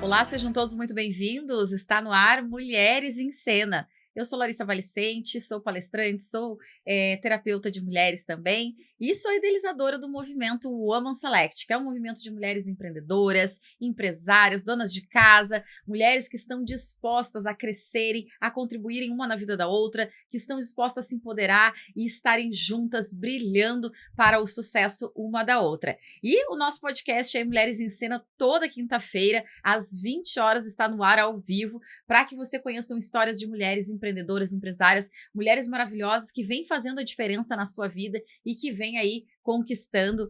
Olá, sejam todos muito bem-vindos. Está no ar Mulheres em Cena. Eu sou Larissa Valicente, sou palestrante, sou terapeuta de mulheres também e sou idealizadora do movimento Woman Select, que é um movimento de mulheres empreendedoras, empresárias, donas de casa, mulheres que estão dispostas a crescerem, a contribuírem uma na vida da outra, que estão dispostas a se empoderar e estarem juntas, brilhando para o sucesso uma da outra. E o nosso podcast é Mulheres em Cena, toda quinta-feira, às 20 horas, está no ar ao vivo, para que você conheça histórias de mulheres empreendedoras, empresárias, mulheres maravilhosas que vêm fazendo a diferença na sua vida e que vêm aí conquistando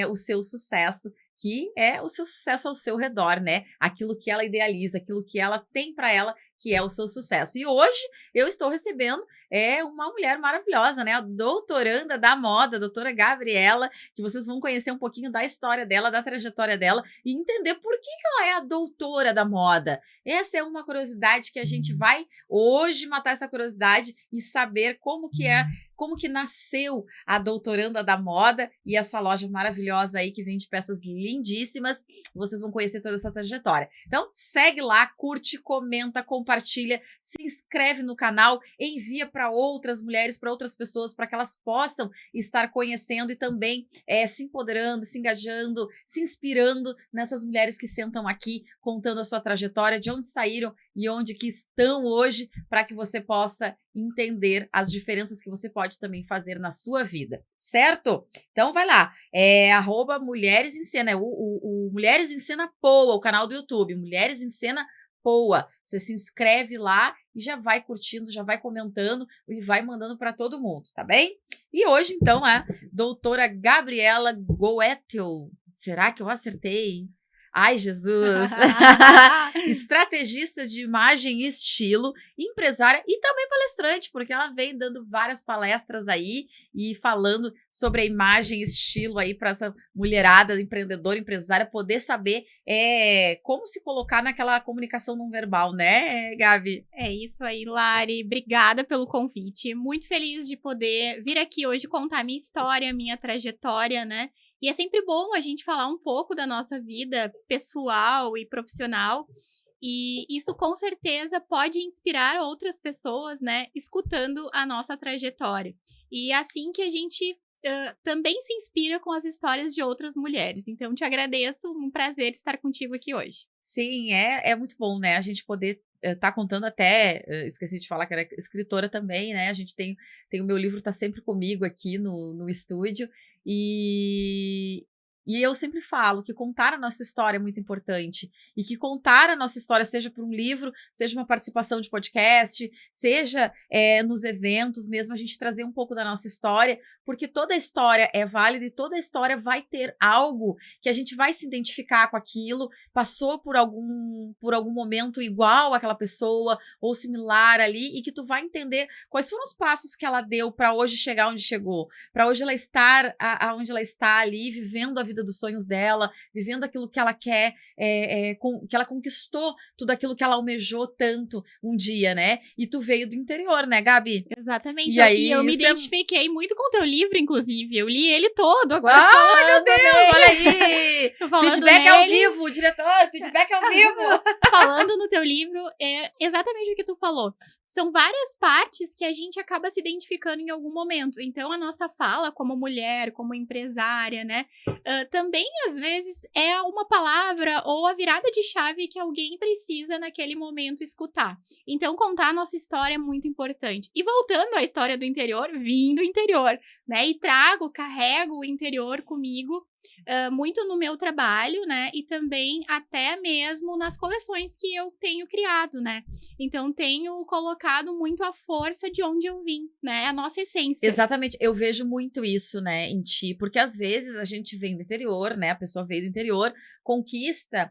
o seu sucesso, que é o seu sucesso ao seu redor, né? Aquilo que ela idealiza, aquilo que ela tem para ela, que é o seu sucesso. E hoje eu estou recebendo uma mulher maravilhosa, né? A doutoranda da moda, a doutora Gabriela, que vocês vão conhecer um pouquinho da história dela, da trajetória dela e entender por que ela é a doutora da moda. Essa é uma curiosidade que a gente vai hoje matar essa curiosidade e saber como que nasceu a doutoranda da moda e essa loja maravilhosa aí que vende peças lindíssimas. Vocês vão conhecer toda essa trajetória. Então, segue lá, curte, comenta, compartilha, se inscreve no canal, envia para outras mulheres, para outras pessoas, para que elas possam estar conhecendo e também se empoderando, se engajando, se inspirando nessas mulheres que sentam aqui contando a sua trajetória, de onde saíram e onde que estão hoje, para que você possa entender as diferenças que você pode também fazer na sua vida, certo? Então vai lá, @ Mulheres em Cena, o Mulheres em Cena Poa, o canal do YouTube, Mulheres em Cena Poa. Você se inscreve lá e já vai curtindo, já vai comentando e vai mandando para todo mundo, tá bem? E hoje, então, a doutora Gabriela Goetel. Será que eu acertei? Ai, Jesus! Estrategista de imagem e estilo, empresária e também palestrante, porque ela vem dando várias palestras aí e falando sobre a imagem e estilo aí para essa mulherada empreendedora, empresária, poder saber como se colocar naquela comunicação não verbal, né, Gabi? É isso aí, Lari. Obrigada pelo convite. Muito feliz de poder vir aqui hoje contar a minha história, a minha trajetória, né? E é sempre bom a gente falar um pouco da nossa vida pessoal e profissional. E isso com certeza pode inspirar outras pessoas, né? Escutando a nossa trajetória. E é assim que a gente também se inspira com as histórias de outras mulheres. Então, te agradeço. Um prazer estar contigo aqui hoje. Sim, é muito bom, né? A gente poder tá contando até, esqueci de falar que era escritora também, né? A gente tem o meu livro, tá sempre comigo aqui no estúdio e eu sempre falo que contar a nossa história é muito importante e que contar a nossa história, seja por um livro, seja uma participação de podcast, seja nos eventos mesmo, a gente trazer um pouco da nossa história, porque toda história é válida e toda história vai ter algo que a gente vai se identificar com aquilo, passou por algum momento igual àquela pessoa ou similar ali e que tu vai entender quais foram os passos que ela deu para hoje chegar onde chegou, para hoje ela estar onde ela está ali, vivendo a vida dos sonhos dela, vivendo aquilo que ela quer, que ela conquistou, tudo aquilo que ela almejou tanto um dia, né? E tu veio do interior, né, Gabi? Exatamente. E eu me identifiquei muito com o teu livro, inclusive. Eu li ele todo agora. Ai, meu Deus, olha aí! Feedback ao vivo, diretor, feedback ao vivo! Falando no teu livro, é exatamente o que tu falou. São várias partes que a gente acaba se identificando em algum momento. Então, a nossa fala como mulher, como empresária, né? Também, às vezes, é uma palavra ou a virada de chave que alguém precisa naquele momento escutar. Então, contar a nossa história é muito importante. E voltando à história do interior, vim do interior, né? E carrego o interior comigo. Muito no meu trabalho, né? E também até mesmo nas coleções que eu tenho criado, né? Então, tenho colocado muito a força de onde eu vim, né? A nossa essência. Exatamente. Eu vejo muito isso, né, em ti, porque às vezes a gente vem do interior, né? A pessoa veio do interior, conquista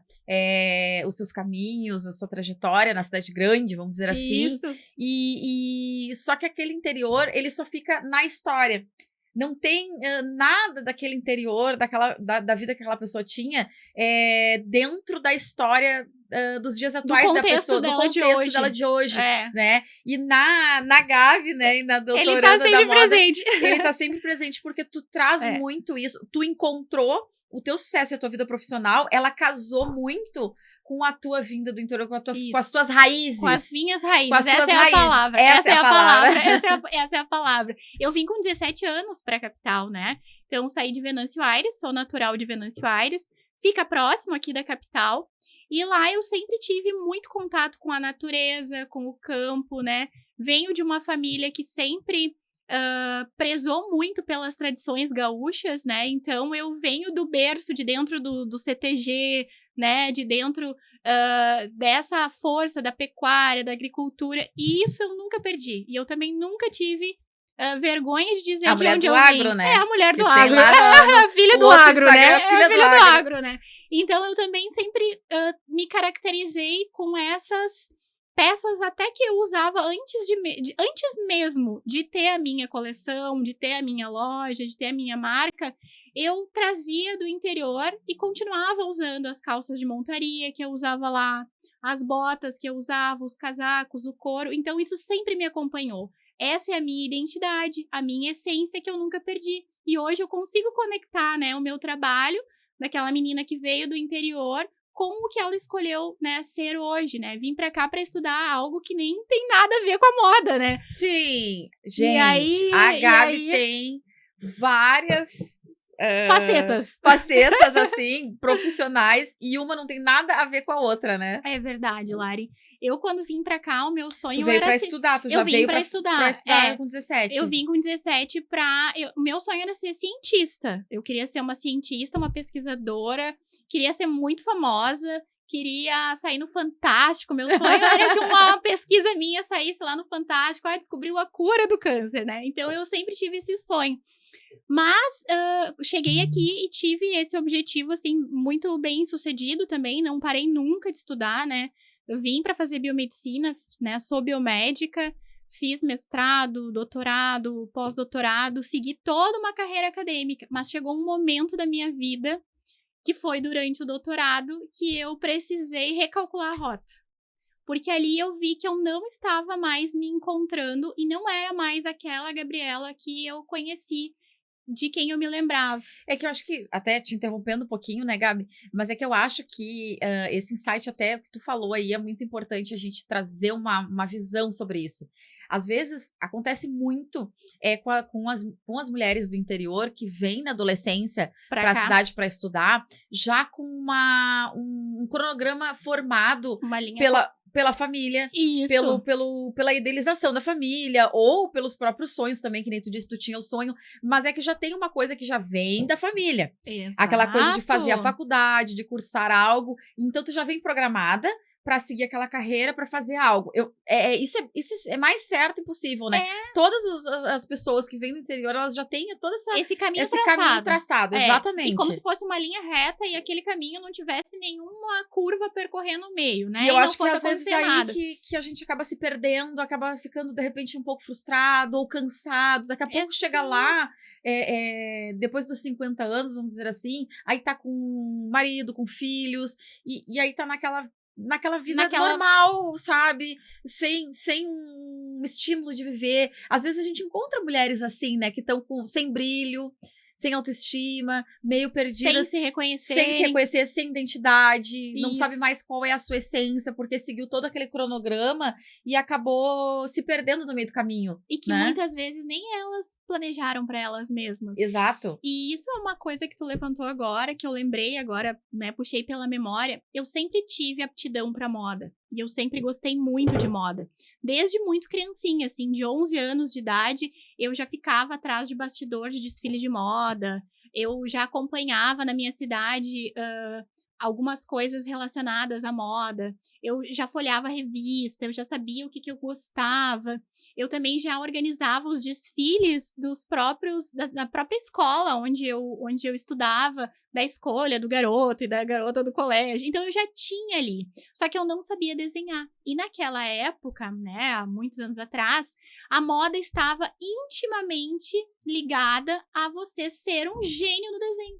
os seus caminhos, a sua trajetória na cidade grande, vamos dizer assim. Isso. E só que aquele interior, ele só fica na história. Não tem nada daquele interior, da vida que aquela pessoa tinha dentro da história dos dias atuais da pessoa, do contexto dela de hoje, né? E na Gabi, né, e na doutoranda da moda, presente. Ele tá sempre presente, porque tu traz muito isso, tu encontrou o teu sucesso e a tua vida profissional, ela casou muito com a tua vinda do interior, com as tuas raízes. Com as minhas raízes. Com as tuas Essa é a raízes. palavra. Essa é a palavra. Essa é a palavra. Eu vim com 17 anos pra capital, né? Então, saí de Venâncio Aires, sou natural de Venâncio Aires. Fica próximo aqui da capital. E lá eu sempre tive muito contato com a natureza, com o campo, né? Venho de uma família que sempre prezou muito pelas tradições gaúchas, né? Então, eu venho do berço, de dentro do CTG, né? De dentro dessa força da pecuária, da agricultura. E isso eu nunca perdi. E eu também nunca tive vergonha de dizer de onde eu vim. A mulher do agro, né? É, a mulher que do agro. A filha do agro, né? É a filha do agro, né? Então, eu também sempre me caracterizei com essas peças até que eu usava antes mesmo de ter a minha coleção, de ter a minha loja, de ter a minha marca. Eu trazia do interior e continuava usando as calças de montaria que eu usava lá, as botas que eu usava, os casacos, o couro. Então, isso sempre me acompanhou. Essa é a minha identidade, a minha essência que eu nunca perdi. E hoje eu consigo conectar, né, o meu trabalho daquela menina que veio do interior com o que ela escolheu, né, ser hoje, né? Vim pra cá pra estudar algo que nem tem nada a ver com a moda, né? Sim, gente, a Gabi tem várias facetas, assim, profissionais, e uma não tem nada a ver com a outra, né? É verdade, Lari. Eu, quando vim pra cá, o meu sonho tu veio era pra estudar, tu já eu vim veio pra estudar. Pra estudar com 17. Eu vim com 17 pra... O meu sonho era ser cientista. Eu queria ser uma cientista, uma pesquisadora. Queria ser muito famosa. Queria sair no Fantástico. Meu sonho era que uma pesquisa minha saísse lá no Fantástico. Descobriu a cura do câncer, né? Então, eu sempre tive esse sonho. Mas cheguei aqui e tive esse objetivo, assim, muito bem sucedido também. Não parei nunca de estudar, né? Eu vim para fazer biomedicina, né? Sou biomédica, fiz mestrado, doutorado, pós-doutorado, segui toda uma carreira acadêmica. Mas chegou um momento da minha vida, que foi durante o doutorado, que eu precisei recalcular a rota. Porque ali eu vi que eu não estava mais me encontrando e não era mais aquela Gabriela que eu conheci, de quem eu me lembrava. É que eu acho que, até te interrompendo um pouquinho, né, Gabi? Mas é que eu acho que esse insight, até que tu falou aí, é muito importante a gente trazer uma visão sobre isso. Às vezes, acontece muito com as mulheres do interior que vêm na adolescência para a cidade para estudar, já com um cronograma formado uma linha pela família, isso. pela idealização da família, ou pelos próprios sonhos também, que nem tu disse, tu tinha o sonho, mas é que já tem uma coisa que já vem da família. Exato. Aquela coisa de fazer a faculdade, de cursar algo, então tu já vem programada para seguir aquela carreira, para fazer algo. Isso é mais certo e possível, né? Todas as pessoas que vêm do interior, elas já têm todo esse caminho traçado. Exatamente. E como se fosse uma linha reta e aquele caminho não tivesse nenhuma curva percorrendo no meio, né? E eu acho que às vezes aí que a gente acaba se perdendo, acaba ficando, de repente, um pouco frustrado ou cansado. Daqui a pouco chega lá, depois dos 50 anos, vamos dizer assim, aí tá com marido, com filhos, e aí tá naquela vida normal, sabe? Sem um estímulo de viver. Às vezes a gente encontra mulheres assim, né? Que estão sem brilho, sem autoestima, meio perdidas. Sem se reconhecer, sem identidade. Isso. Não sabe mais qual é a sua essência, porque seguiu todo aquele cronograma e acabou se perdendo no meio do caminho. E que muitas vezes nem elas planejaram para elas mesmas. Exato. E isso é uma coisa que tu levantou agora, que eu lembrei agora, né? Puxei pela memória. Eu sempre tive aptidão para moda. E eu sempre gostei muito de moda. Desde muito criancinha, assim, de 11 anos de idade, eu já ficava atrás de bastidor de desfile de moda. Eu já acompanhava na minha cidade algumas coisas relacionadas à moda. Eu já folhava revista, eu já sabia o que eu gostava. Eu também já organizava os desfiles da própria escola onde eu estudava, da escolha do garoto e da garota do colégio. Então, eu já tinha ali. Só que eu não sabia desenhar. E naquela época, né, há muitos anos atrás, a moda estava intimamente ligada a você ser um gênio do desenho.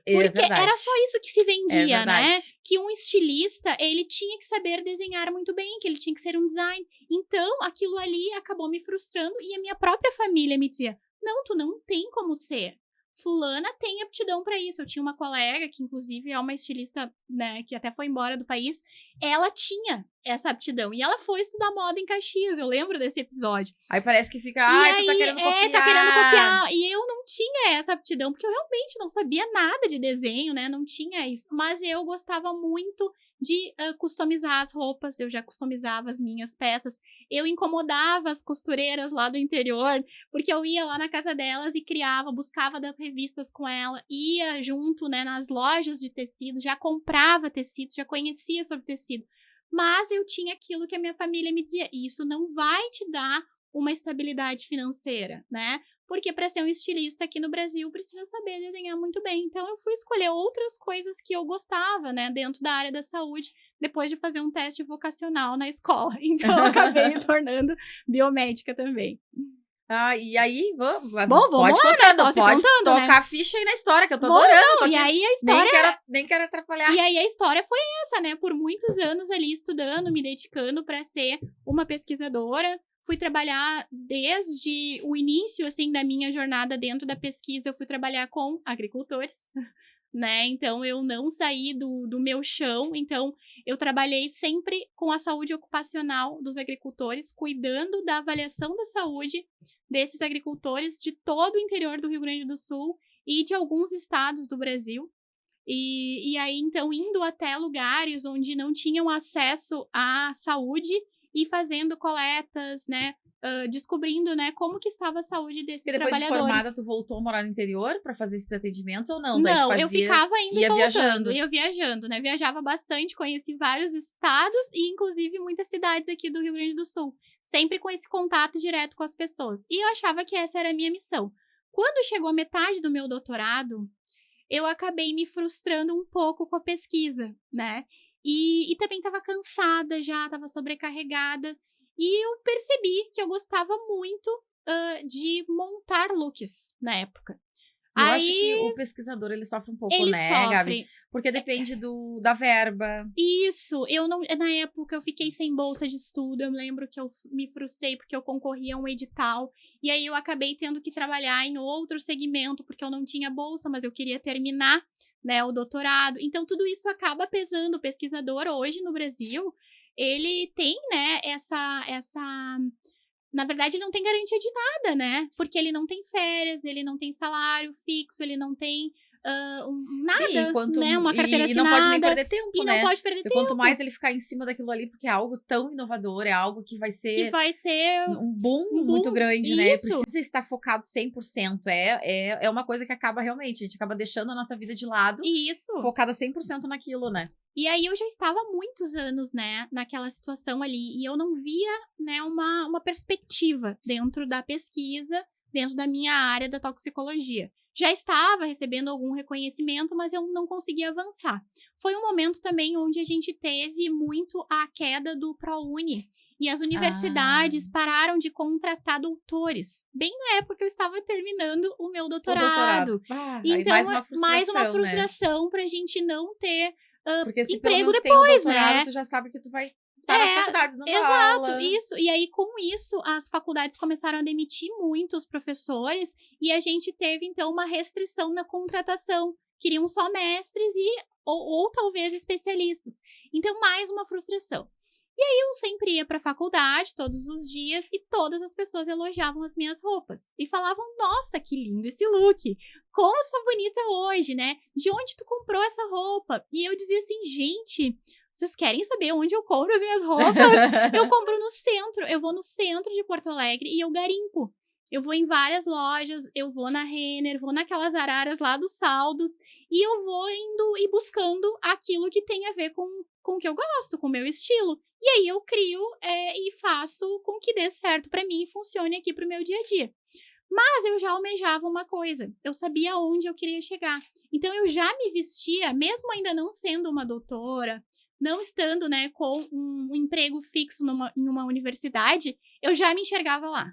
Porque era só isso que se vendia, né? Que um estilista, ele tinha que saber desenhar muito bem, que ele tinha que ser um design. Então, aquilo ali acabou me frustrando e a minha própria família me dizia, não, tu não tem como ser. fulana tem aptidão pra isso. Eu tinha uma colega que, inclusive, é uma estilista, né, que até foi embora do país. Ela tinha essa aptidão. E ela foi estudar moda em Caxias. Eu lembro desse episódio. Aí parece que fica, E ai, tu aí, tá querendo copiar. tá querendo copiar. E eu não tinha essa aptidão, porque eu realmente não sabia nada de desenho, né? Não tinha isso. Mas eu gostava muito de customizar as roupas. Eu já customizava as minhas peças. Eu incomodava as costureiras lá do interior, porque eu ia lá na casa delas e criava, buscava das revistas com ela, ia junto, né, nas lojas de tecido, já comprava tecido, já conhecia sobre tecido. Mas eu tinha aquilo que a minha família me dizia, isso não vai te dar uma estabilidade financeira, né? Porque para ser um estilista aqui no Brasil precisa saber desenhar muito bem. Então eu fui escolher outras coisas que eu gostava, né, dentro da área da saúde, depois de fazer um teste vocacional na escola. Então eu acabei me tornando biomédica também. Ah, e aí, vamos Vamos pode lá, contando, né? Posso ir pode contando, tocar né? a ficha aí na história, que eu tô Vou, adorando. não, Tô e aqui, aí a história... nem quero atrapalhar. E aí a história foi essa, né? Por muitos anos ali estudando, me dedicando para ser uma pesquisadora. Fui trabalhar desde o início, assim, da minha jornada dentro da pesquisa. Eu fui trabalhar com agricultores, né? Então, eu não saí do meu chão. Então, eu trabalhei sempre com a saúde ocupacional dos agricultores, cuidando da avaliação da saúde desses agricultores de todo o interior do Rio Grande do Sul e de alguns estados do Brasil. E aí, então, indo até lugares onde não tinham acesso à saúde e fazendo coletas, né? Descobrindo, né, como que estava a saúde desses E depois de trabalhadores. formada, tu voltou a morar no interior pra fazer esses atendimentos ou não? Não, Daí tu eu ficava indo e ia voltando. viajando. Eu viajando, né? Viajava bastante, conheci vários estados e, inclusive, muitas cidades aqui do Rio Grande do Sul. Sempre com esse contato direto com as pessoas. E eu achava que essa era a minha missão. Quando chegou a metade do meu doutorado, eu acabei me frustrando um pouco com a pesquisa, né? E também estava cansada já, estava sobrecarregada. E eu percebi que eu gostava muito de montar looks na época. Eu acho que o pesquisador, ele sofre um pouco, Ele né, Gabi? sofre. Porque depende da verba. Isso, eu não. Na época eu fiquei sem bolsa de estudo. Eu me lembro que eu me frustrei porque eu concorria a um edital. E aí eu acabei tendo que trabalhar em outro segmento, porque eu não tinha bolsa, mas eu queria terminar, né, o doutorado. Então, tudo isso acaba pesando. O pesquisador hoje no Brasil, ele tem, né, na verdade, ele não tem garantia de nada, né? Porque ele não tem férias, ele não tem salário fixo, ele não tem nada, Sim, né? Uma carteira e assinada. não pode nem perder tempo, E né? não pode perder Porque tempo. quanto mais ele ficar em cima daquilo ali, porque é algo tão inovador, é algo que vai ser um boom muito grande, né? Isso. Precisa estar focado 100%. É uma coisa que acaba realmente, a gente acaba deixando a nossa vida de lado, Isso. focada 100% naquilo, né? E aí eu já estava há muitos anos, né, naquela situação ali, e eu não via, né, uma perspectiva dentro da pesquisa, dentro da minha área da toxicologia. Já estava recebendo algum reconhecimento, mas eu não conseguia avançar. Foi um momento também onde a gente teve muito a queda do ProUni. E as universidades pararam de contratar doutores. Bem na época que eu estava terminando o meu doutorado. Então, mais uma frustração, né? Pra gente não ter porque se emprego depois, tem o doutorado, né? Tu já sabe que tu vai estar nas faculdades, não Exato, isso. E aí, com isso, as faculdades começaram a demitir muitos professores e a gente teve, então, uma restrição na contratação. Queriam só mestres ou talvez especialistas. Então, mais uma frustração. E aí, eu sempre ia pra faculdade, todos os dias, e todas as pessoas elogiavam as minhas roupas. E falavam, nossa, que lindo esse look! Como eu sou bonita hoje, né? De onde tu comprou essa roupa? E eu dizia assim, gente, vocês querem saber onde eu compro as minhas roupas? Eu compro no centro, eu vou no centro de Porto Alegre e eu garimpo. Eu vou em várias lojas, eu vou na Renner, vou naquelas araras lá dos saldos, e eu vou indo e buscando aquilo que tem a ver com o que eu gosto, com o meu estilo. E aí eu crio e faço com que dê certo pra mim e funcione aqui pro meu dia a dia. Mas eu já almejava uma coisa, eu sabia onde eu queria chegar. Então eu já me vestia, mesmo ainda não sendo uma doutora, não estando, né, com um emprego fixo em uma universidade, eu já me enxergava lá.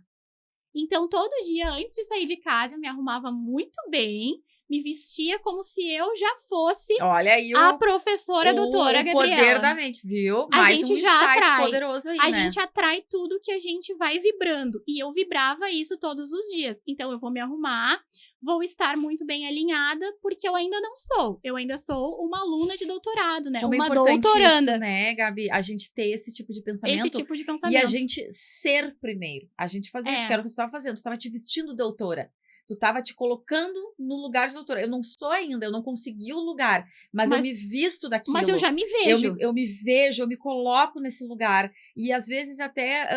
Então, todo dia, antes de sair de casa, eu me arrumava muito bem, me vestia como se eu já fosse a professora doutora Gabriela. O poder da mente, viu? Mais um insight poderoso aí, né? A gente atrai tudo que a gente vai vibrando. E eu vibrava isso todos os dias. Então, eu vou me arrumar, vou estar muito bem alinhada, porque eu ainda não sou. Eu ainda sou uma aluna de doutorado, né? Como é Uma importante doutoranda. isso, né, Gabi? A gente ter esse tipo de Esse pensamento tipo de e pensamento. a gente ser primeiro. A gente fazer isso, que era o que tu estava fazendo. Tu estava te vestindo doutora. Tu estava te colocando no lugar de doutora. Eu não sou ainda, eu não consegui o lugar, mas eu me visto daquilo. Mas eu já me vejo. Eu me vejo, eu me coloco nesse lugar. E às vezes até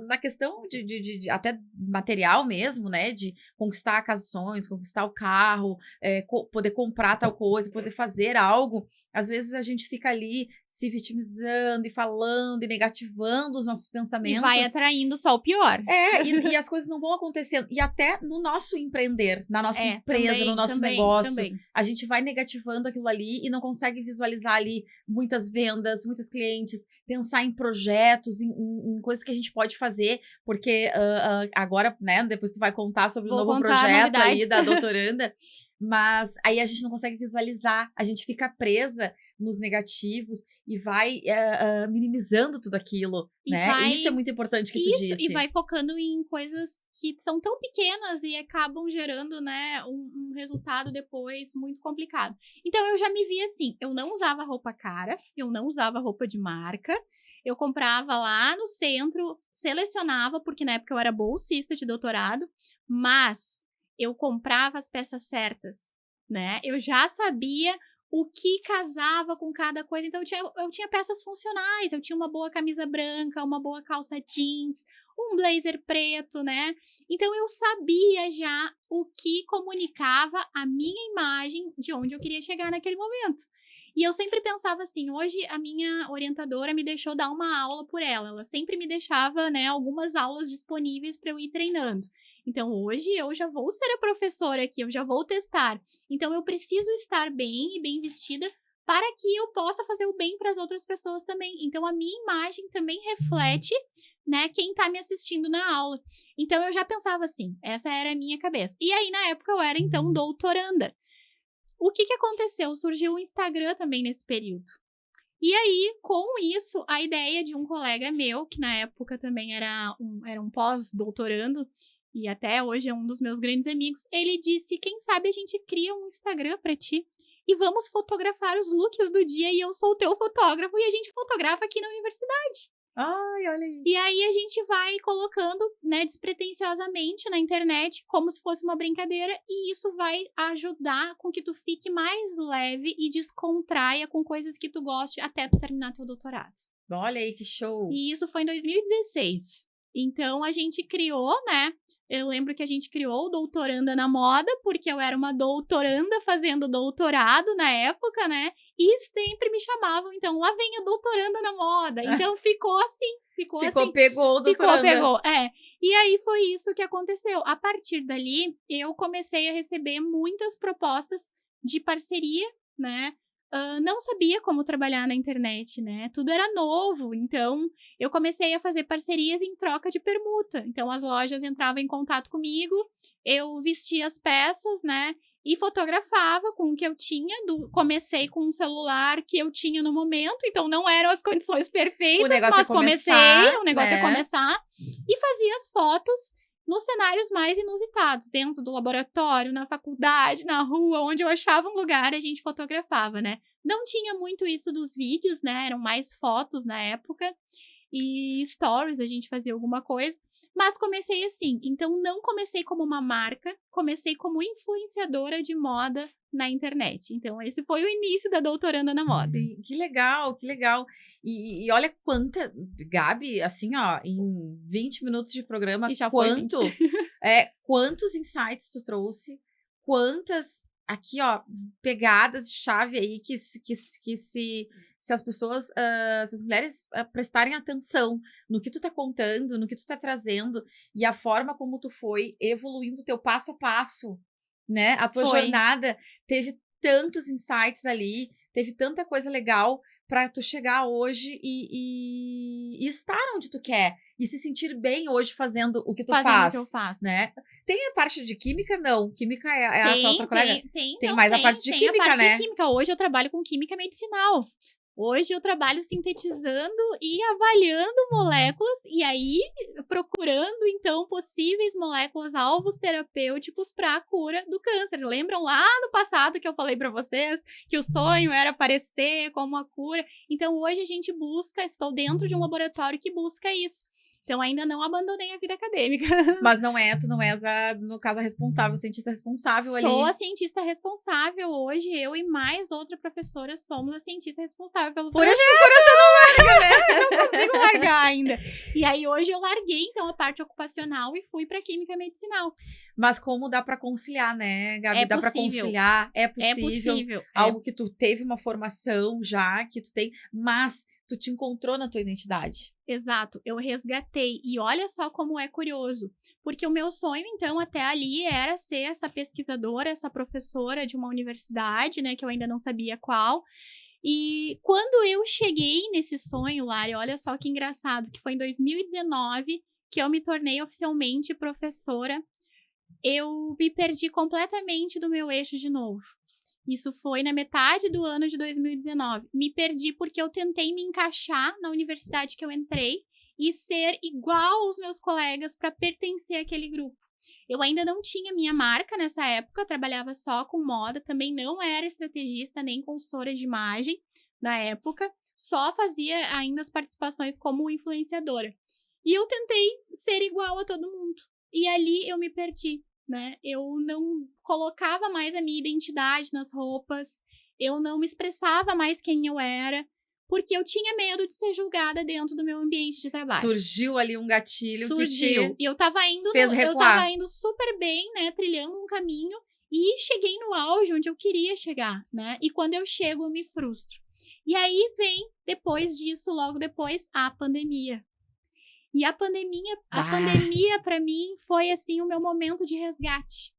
na questão de até material mesmo, né? De conquistar as sonhos, conquistar o carro, poder comprar tal coisa, poder fazer algo. Às vezes a gente fica ali se vitimizando e falando e negativando os nossos pensamentos. E vai atraindo só o pior. E as coisas não vão acontecendo. E até no nosso empreender, na nossa empresa, também, no nosso também, negócio, também. a gente vai negativando aquilo ali e não consegue visualizar ali muitas vendas, muitos clientes, pensar em projetos, em coisas que a gente pode fazer, porque agora, né, depois tu vai contar sobre o novo projeto ali da doutoranda, mas aí a gente não consegue visualizar, a gente fica presa nos negativos e vai minimizando tudo aquilo, né? E isso é muito importante que tu disse. E vai focando em coisas que são tão pequenas e acabam gerando, né, um resultado depois muito complicado. Então, eu já me vi assim, eu não usava roupa cara, eu não usava roupa de marca, eu comprava lá no centro, selecionava, porque na época eu era bolsista de doutorado, mas eu comprava as peças certas, né? Eu já sabia o que casava com cada coisa. Então, eu tinha peças funcionais. Eu tinha uma boa camisa branca, uma boa calça jeans, um blazer preto, né? Então, eu sabia já o que comunicava a minha imagem de onde eu queria chegar naquele momento. E eu sempre pensava assim, hoje a minha orientadora me deixou dar uma aula por ela. Ela sempre me deixava, né, algumas aulas disponíveis para eu ir treinando. Então, hoje eu já vou ser a professora aqui, eu já vou testar. Então, eu preciso estar bem e bem vestida para que eu possa fazer o bem para as outras pessoas também. Então, a minha imagem também reflete, né, quem está me assistindo na aula. Então, eu já pensava assim, essa era a minha cabeça. E aí, na época, eu era, então, doutoranda. O que aconteceu? Surgiu o Instagram também nesse período. E aí, com isso, a ideia de um colega meu, que na época também era um pós-doutorando, e até hoje é um dos meus grandes amigos, ele disse, quem sabe a gente cria um Instagram pra ti e vamos fotografar os looks do dia e eu sou o teu fotógrafo e a gente fotografa aqui na universidade. Ai, olha aí. E aí a gente vai colocando, né, despretensiosamente na internet, como se fosse uma brincadeira, e isso vai ajudar com que tu fique mais leve e descontraia com coisas que tu goste até tu terminar teu doutorado. Olha aí que show. E isso foi em 2016. Então, a gente criou, né? Eu lembro que a gente criou o Doutoranda na Moda, porque eu era uma doutoranda fazendo doutorado na época, né? E sempre me chamavam, então, lá vem a Doutoranda na Moda. Então, ficou assim. Pegou o doutoranda. Pegou. E aí, foi isso que aconteceu. A partir dali, eu comecei a receber muitas propostas de parceria, né? Não sabia como trabalhar na internet, né? Tudo era novo, então eu comecei a fazer parcerias em troca de permuta. Então as lojas entravam em contato comigo, eu vestia as peças, né? E fotografava com o que eu tinha. Comecei com um celular que eu tinha no momento, então não eram as condições perfeitas, mas comecei, o negócio é começar. E fazia as fotos nos cenários mais inusitados, dentro do laboratório, na faculdade, na rua, onde eu achava um lugar, a gente fotografava, né? Não tinha muito isso dos vídeos, né? Eram mais fotos na época. E stories, a gente fazia alguma coisa. Mas comecei assim. Então, não comecei como uma marca, comecei como influenciadora de moda na internet. Então, esse foi o início da Doutoranda na Moda. Sim, que legal, que legal. E olha quanta, Gabi, assim, ó, em 20 minutos de programa, E já quantos insights tu trouxe, quantas, aqui, ó, pegadas de chave aí que se as pessoas, se as mulheres prestarem atenção no que tu tá contando, no que tu tá trazendo e a forma como tu foi evoluindo teu passo a passo, né? A tua jornada teve tantos insights ali, teve tanta coisa legal para tu chegar hoje e estar onde tu quer e se sentir bem hoje fazendo o que tu faz. Fazendo o que eu faço. Né? Tem a parte de química? Não. Química é a tua outra colega? Tem mais a parte de química, a parte né? de química. Hoje eu trabalho com química medicinal. Hoje eu trabalho sintetizando e avaliando moléculas e aí procurando, então, possíveis moléculas alvos terapêuticos para a cura do câncer. Lembram lá no passado que eu falei para vocês que o sonho era aparecer como a cura? Então, hoje a gente busca, estou dentro de um laboratório que busca isso. Então, ainda não abandonei a vida acadêmica. Mas tu não és, no caso, a responsável, a cientista responsável ali. Sou a cientista responsável. Hoje, eu e mais outra professora somos a cientista responsável pelo Por isso projeto. que o coração não larga, né? Não consigo largar ainda. E aí, hoje, eu larguei, então, a parte ocupacional e fui pra química medicinal. Mas como dá pra conciliar, né, Gabi? É dá pra possível. conciliar, é É possível. possível. Algo que tu teve uma formação já, que tu tem, mas tu te encontrou na tua identidade. Exato, eu resgatei. E olha só como é curioso. Porque o meu sonho, então, até ali era ser essa pesquisadora, essa professora de uma universidade, né, que eu ainda não sabia qual. E quando eu cheguei nesse sonho, Lari, olha só que engraçado, que foi em 2019 que eu me tornei oficialmente professora, eu me perdi completamente do meu eixo de novo. Isso foi na metade do ano de 2019. Me perdi porque eu tentei me encaixar na universidade que eu entrei e ser igual aos meus colegas para pertencer àquele grupo. Eu ainda não tinha minha marca nessa época, trabalhava só com moda, também não era estrategista nem consultora de imagem na época, só fazia ainda as participações como influenciadora. E eu tentei ser igual a todo mundo. E ali eu me perdi. Né? Eu não colocava mais a minha identidade nas roupas, eu não me expressava mais quem eu era, porque eu tinha medo de ser julgada dentro do meu ambiente de trabalho. Surgiu ali um gatilho Surgiu. que E eu tava indo, eu tava indo super bem, né, trilhando um caminho e cheguei no auge onde eu queria chegar, né? E quando eu chego, eu me frustro. E aí vem, depois disso, logo depois, a pandemia. E a pandemia para mim foi assim o meu momento de resgate.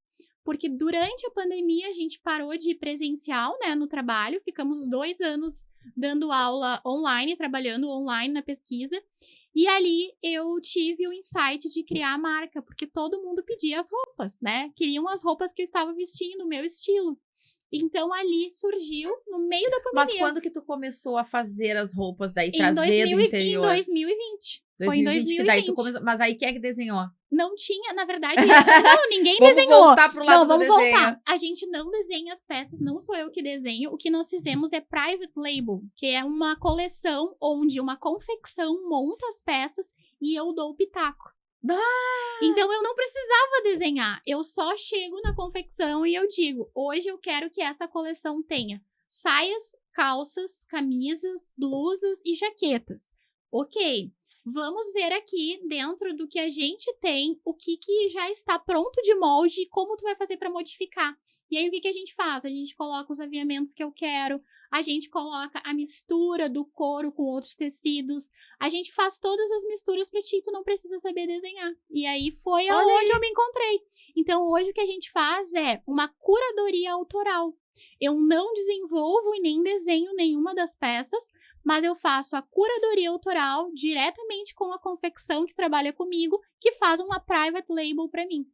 Porque durante a pandemia a gente parou de ir presencial, né, no trabalho, ficamos 2 anos dando aula online, trabalhando online na pesquisa. E ali eu tive o insight de criar a marca, porque todo mundo pedia as roupas, né? Queriam as roupas que eu estava vestindo, o meu estilo. Então, ali surgiu, no meio da pandemia. Mas quando que tu começou a fazer as roupas daí, trazer do interior? Em 2020. Foi em 2020. Que daí tu começou, mas aí quem é que desenhou? Não tinha, na verdade, não, ninguém desenhou. Vamos voltar pro lado do desenho. Voltar. A gente não desenha as peças, não sou eu que desenho. O que nós fizemos é private label, que é uma coleção onde uma confecção monta as peças e eu dou o pitaco. Então, eu não precisava desenhar. Eu só chego na confecção e eu digo, hoje eu quero que essa coleção tenha saias, calças, camisas, blusas e jaquetas. Ok, vamos ver aqui dentro do que a gente tem, o que já está pronto de molde e como tu vai fazer para modificar. E aí, o que a gente faz? A gente coloca os aviamentos que eu quero, a gente coloca a mistura do couro com outros tecidos, a gente faz todas as misturas para ti, tu não precisa saber desenhar. E aí foi aonde eu me encontrei. Então, hoje o que a gente faz é uma curadoria autoral. Eu não desenvolvo e nem desenho nenhuma das peças, mas eu faço a curadoria autoral diretamente com a confecção que trabalha comigo, que faz uma private label para mim.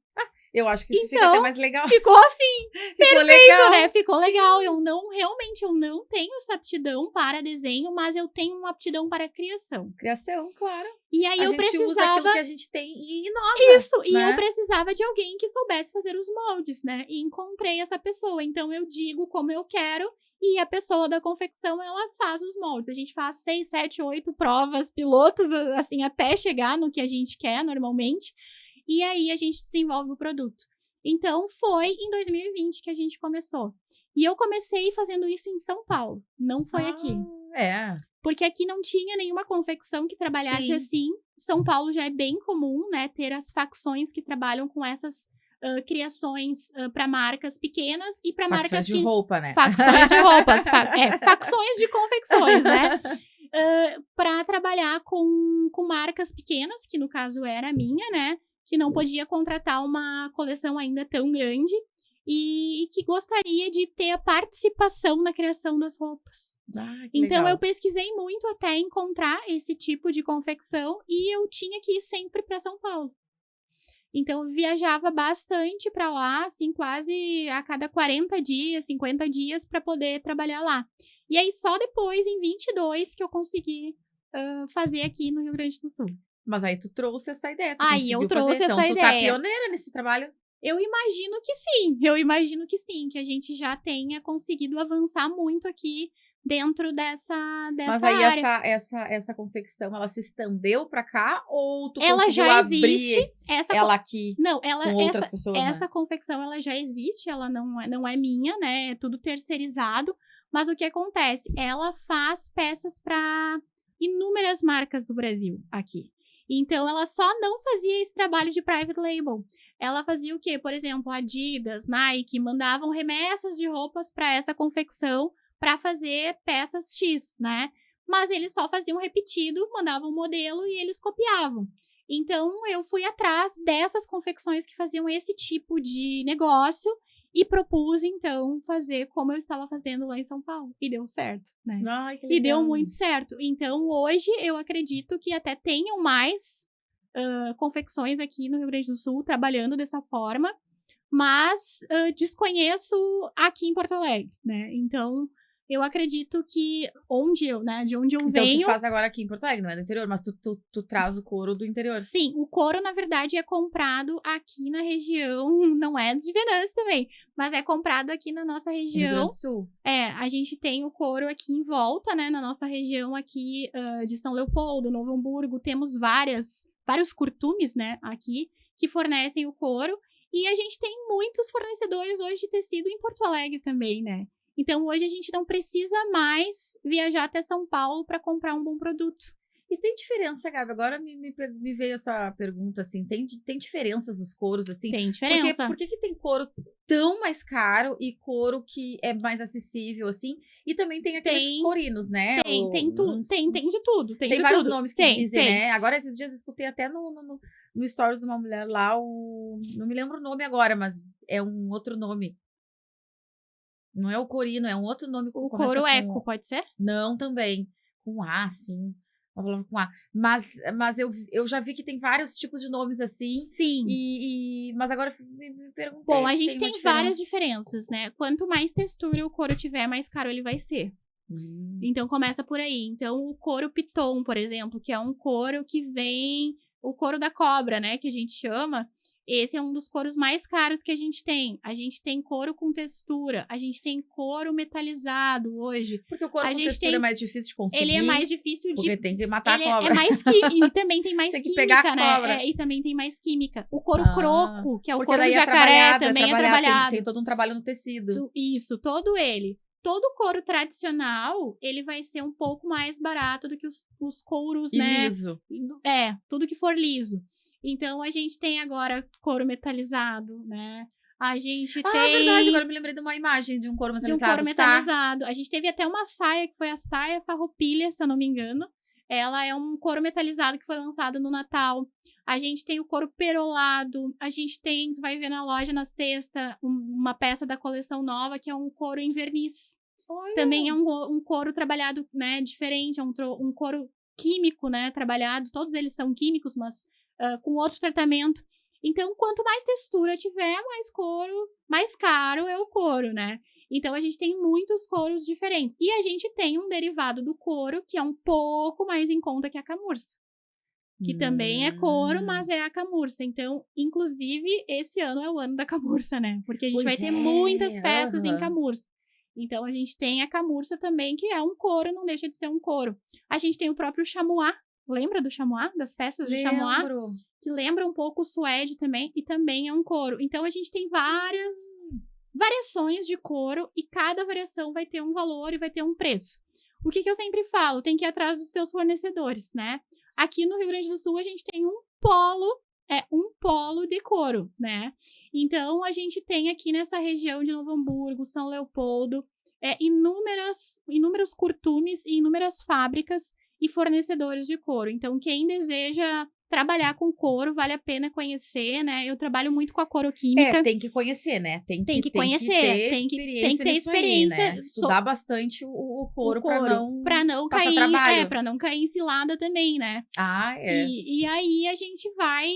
Eu acho que isso fica até mais legal. Ficou assim, ficou perfeito, legal. Né? Ficou legal. Eu não tenho essa aptidão para desenho, mas eu tenho uma aptidão para criação. Criação, claro. E aí eu precisava... usa aquilo que a gente tem e inova. Isso, né? E eu precisava de alguém que soubesse fazer os moldes, né? E encontrei essa pessoa. Então eu digo como eu quero e a pessoa da confecção, ela faz os moldes. A gente faz 6, 7, 8 provas pilotos, assim, até chegar no que a gente quer normalmente. E aí a gente desenvolve o produto. Então, foi em 2020 que a gente começou. E eu comecei fazendo isso em São Paulo, não foi aqui. Porque aqui não tinha nenhuma confecção que trabalhasse assim. São Paulo já é bem comum, né, ter as facções que trabalham com essas criações para marcas pequenas e para marcas de roupa, né? Facções de roupas. Facções de confecções, né? Para trabalhar com marcas pequenas, que no caso era a minha, né? Que não podia contratar uma coleção ainda tão grande e que gostaria de ter a participação na criação das roupas. Então, eu pesquisei muito até encontrar esse tipo de confecção e eu tinha que ir sempre para São Paulo. Então, eu viajava bastante para lá, assim, quase a cada 40 dias, 50 dias, para poder trabalhar lá. E aí, só depois, em 22, que eu consegui fazer aqui no Rio Grande do Sul. Mas aí tu trouxe essa ideia, tu Aí eu conseguiu fazer. trouxe Então, essa tu tá ideia. pioneira nesse trabalho. Eu imagino que sim, que a gente já tenha conseguido avançar muito aqui dentro dessa Mas aí área. essa confecção, ela se estendeu pra cá ou tu Ela conseguiu já existe, abrir ela aqui não, com outras pessoas, essa né? confecção ela já existe, ela não é minha, né? É tudo terceirizado. Mas o que acontece? Ela faz peças para inúmeras marcas do Brasil aqui. Então, ela só não fazia esse trabalho de private label. Ela fazia o quê? Por exemplo, Adidas, Nike mandavam remessas de roupas para essa confecção para fazer peças X, né? Mas eles só faziam repetido, mandavam um modelo e eles copiavam. Então, eu fui atrás dessas confecções que faziam esse tipo de negócio e propus, então, fazer como eu estava fazendo lá em São Paulo. E deu certo, né? Ai, que E deu legal. muito certo. Então, hoje, eu acredito que até tenham mais confecções aqui no Rio Grande do Sul trabalhando dessa forma, mas desconheço aqui em Porto Alegre, né? Então, eu acredito que de onde eu Então, venho... tu faz agora aqui em Porto Alegre, não é do interior, mas tu traz o couro do interior. Sim, o couro, na verdade, é comprado aqui na região, não é de Venâncio também, mas é comprado aqui na nossa Rio região. Grande do Sul. A gente tem o couro aqui em volta, né, na nossa região aqui de São Leopoldo, Novo Hamburgo, temos vários curtumes, né, aqui, que fornecem o couro, e a gente tem muitos fornecedores hoje de tecido em Porto Alegre também, né. Então, hoje a gente não precisa mais viajar até São Paulo para comprar um bom produto. E tem diferença, Gabi? Agora me veio essa pergunta, assim, tem diferenças os couros, assim? Tem diferença. Por que tem couro tão mais caro e couro que é mais acessível, assim? E também tem aqueles courinos, né? Tem tudo, tem de tudo. Tem vários nomes que dizem, né? Agora, esses dias, eu escutei até no stories de uma mulher lá, não me lembro o nome agora, mas é um outro nome. Não é o corino, é um outro nome. O couro eco, pode ser? Não, também. Com A, sim. Uma palavra com A. Mas eu já vi que tem vários tipos de nomes assim. Sim. Mas agora me perguntei. Bom, a gente tem tem várias diferenças, né? Quanto mais textura o couro tiver, mais caro ele vai ser. Então, começa por aí. Então, o couro piton, por exemplo, que é um couro que vem... O couro da cobra, né? Que a gente chama... Esse é um dos couros mais caros que a gente tem. A gente tem couro com textura. A gente tem couro metalizado hoje. Porque o couro com textura é mais difícil de conseguir. Ele é mais difícil de... Porque tem que matar a cobra. É mais química. E também tem mais tem que química, pegar a cobra. né? E também tem mais química. O couro croco, que é o couro do jacaré, também é trabalhado. Tem todo um trabalho no tecido. Isso, todo ele. Todo couro tradicional, ele vai ser um pouco mais barato do que os couros, né? Liso. Tudo que for liso. Então, a gente tem agora couro metalizado, né? A gente tem... verdade, agora eu me lembrei de uma imagem de um couro metalizado. De um couro metalizado. A gente teve até uma saia, que foi a saia farroupilha, se eu não me engano. Ela é um couro metalizado que foi lançado no Natal. A gente tem o couro perolado. A gente tem, tu vai ver na loja, na sexta, uma peça da coleção nova, que é um couro em verniz. Olha. Também é um couro trabalhado, né, diferente. É um couro químico, né, trabalhado. Todos eles são químicos, mas... com outro tratamento. Então, quanto mais textura tiver, mais caro é o couro, né? Então, a gente tem muitos couros diferentes. E a gente tem um derivado do couro, que é um pouco mais em conta que a camurça. Que também é couro, mas é a camurça. Então, inclusive, esse ano é o ano da camurça, né? Porque a gente vai ter muitas peças em camurça. Então, a gente tem a camurça também, que é um couro, não deixa de ser um couro. A gente tem o próprio chamois. Lembra do chamois? Das peças de chamois? Que lembra um pouco o suede também. E também é um couro. Então, a gente tem várias variações de couro. E cada variação vai ter um valor e vai ter um preço. O que eu sempre falo? Tem que ir atrás dos teus fornecedores, né? Aqui no Rio Grande do Sul, a gente tem um polo de couro, né? Então, a gente tem aqui nessa região de Novo Hamburgo, São Leopoldo, inúmeros curtumes e inúmeras fábricas e fornecedores de couro. Então, quem deseja trabalhar com couro, vale a pena conhecer, né? Eu trabalho muito com a coroquímica. Tem que conhecer, né? Tem que conhecer, ter tem que experiência ter nisso aí, né? experiência Estudar bastante o couro pra pra não passar cair, trabalho. pra não cair em cilada também, né? É. E aí a gente vai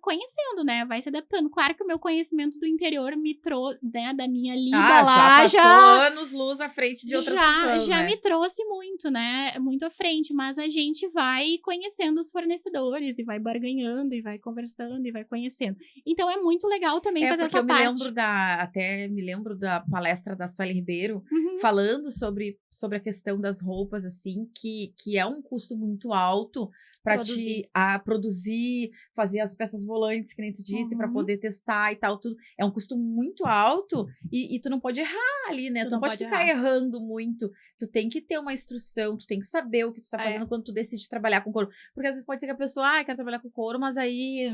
conhecendo, né? Vai se adaptando. Claro que o meu conhecimento do interior me trouxe, né? Da minha lida lá, já passou anos luz à frente de outras pessoas, já né? me trouxe muito, né? Muito à frente. Mas a gente vai conhecendo os fornecedores e vai barganhando e vai conversando e vai conhecendo. Então é muito legal também fazer essa parte. Até me lembro da palestra da Sueli Ribeiro, Uhum. falando sobre a questão das roupas, assim, que é um custo muito alto para te produzir, fazer as peças volantes, que nem tu disse, para poder testar e tal, tudo. É um custo muito alto e tu não pode errar ali, né? Tu não pode ficar errando muito. Tu tem que ter uma instrução, tu tem que saber o que tu tá fazendo quando tu decide trabalhar com couro. Porque às vezes pode ser que a pessoa, quer trabalhar com couro, mas aí...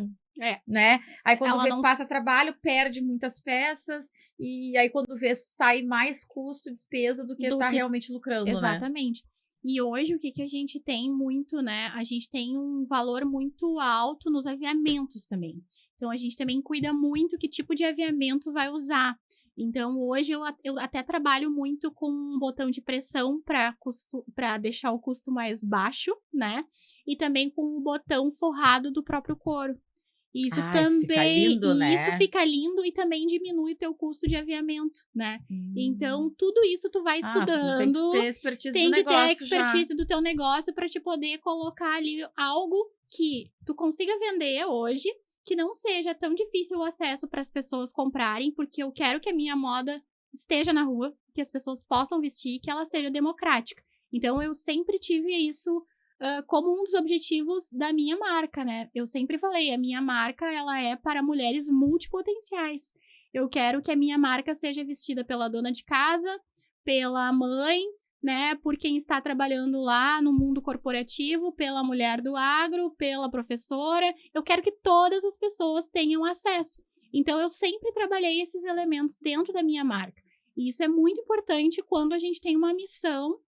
né? Aí quando passa trabalho, perde muitas peças e aí quando vê, sai mais custo, despesa do que realmente lucrando, né? Exatamente. E hoje o que a gente tem muito, né? A gente tem um valor muito alto nos aviamentos também. Então a gente também cuida muito que tipo de aviamento vai usar. Então hoje eu até trabalho muito com um botão de pressão para deixar o custo mais baixo, né? E também com o botão forrado do próprio couro. Isso fica lindo, né? Isso fica lindo e também diminui o teu custo de aviamento, né? Então, tudo isso tu vai estudando. Tem que ter expertise tem do que ter negócio a expertise do teu negócio para te poder colocar ali algo que tu consiga vender hoje, que não seja tão difícil o acesso para as pessoas comprarem, porque eu quero que a minha moda esteja na rua, que as pessoas possam vestir, que ela seja democrática. Então, eu sempre tive isso como um dos objetivos da minha marca, né? Eu sempre falei, a minha marca, ela é para mulheres multipotenciais. Eu quero que a minha marca seja vestida pela dona de casa, pela mãe, né? Por quem está trabalhando lá no mundo corporativo, pela mulher do agro, pela professora. Eu quero que todas as pessoas tenham acesso. Então, eu sempre trabalhei esses elementos dentro da minha marca. E isso é muito importante quando a gente tem uma missão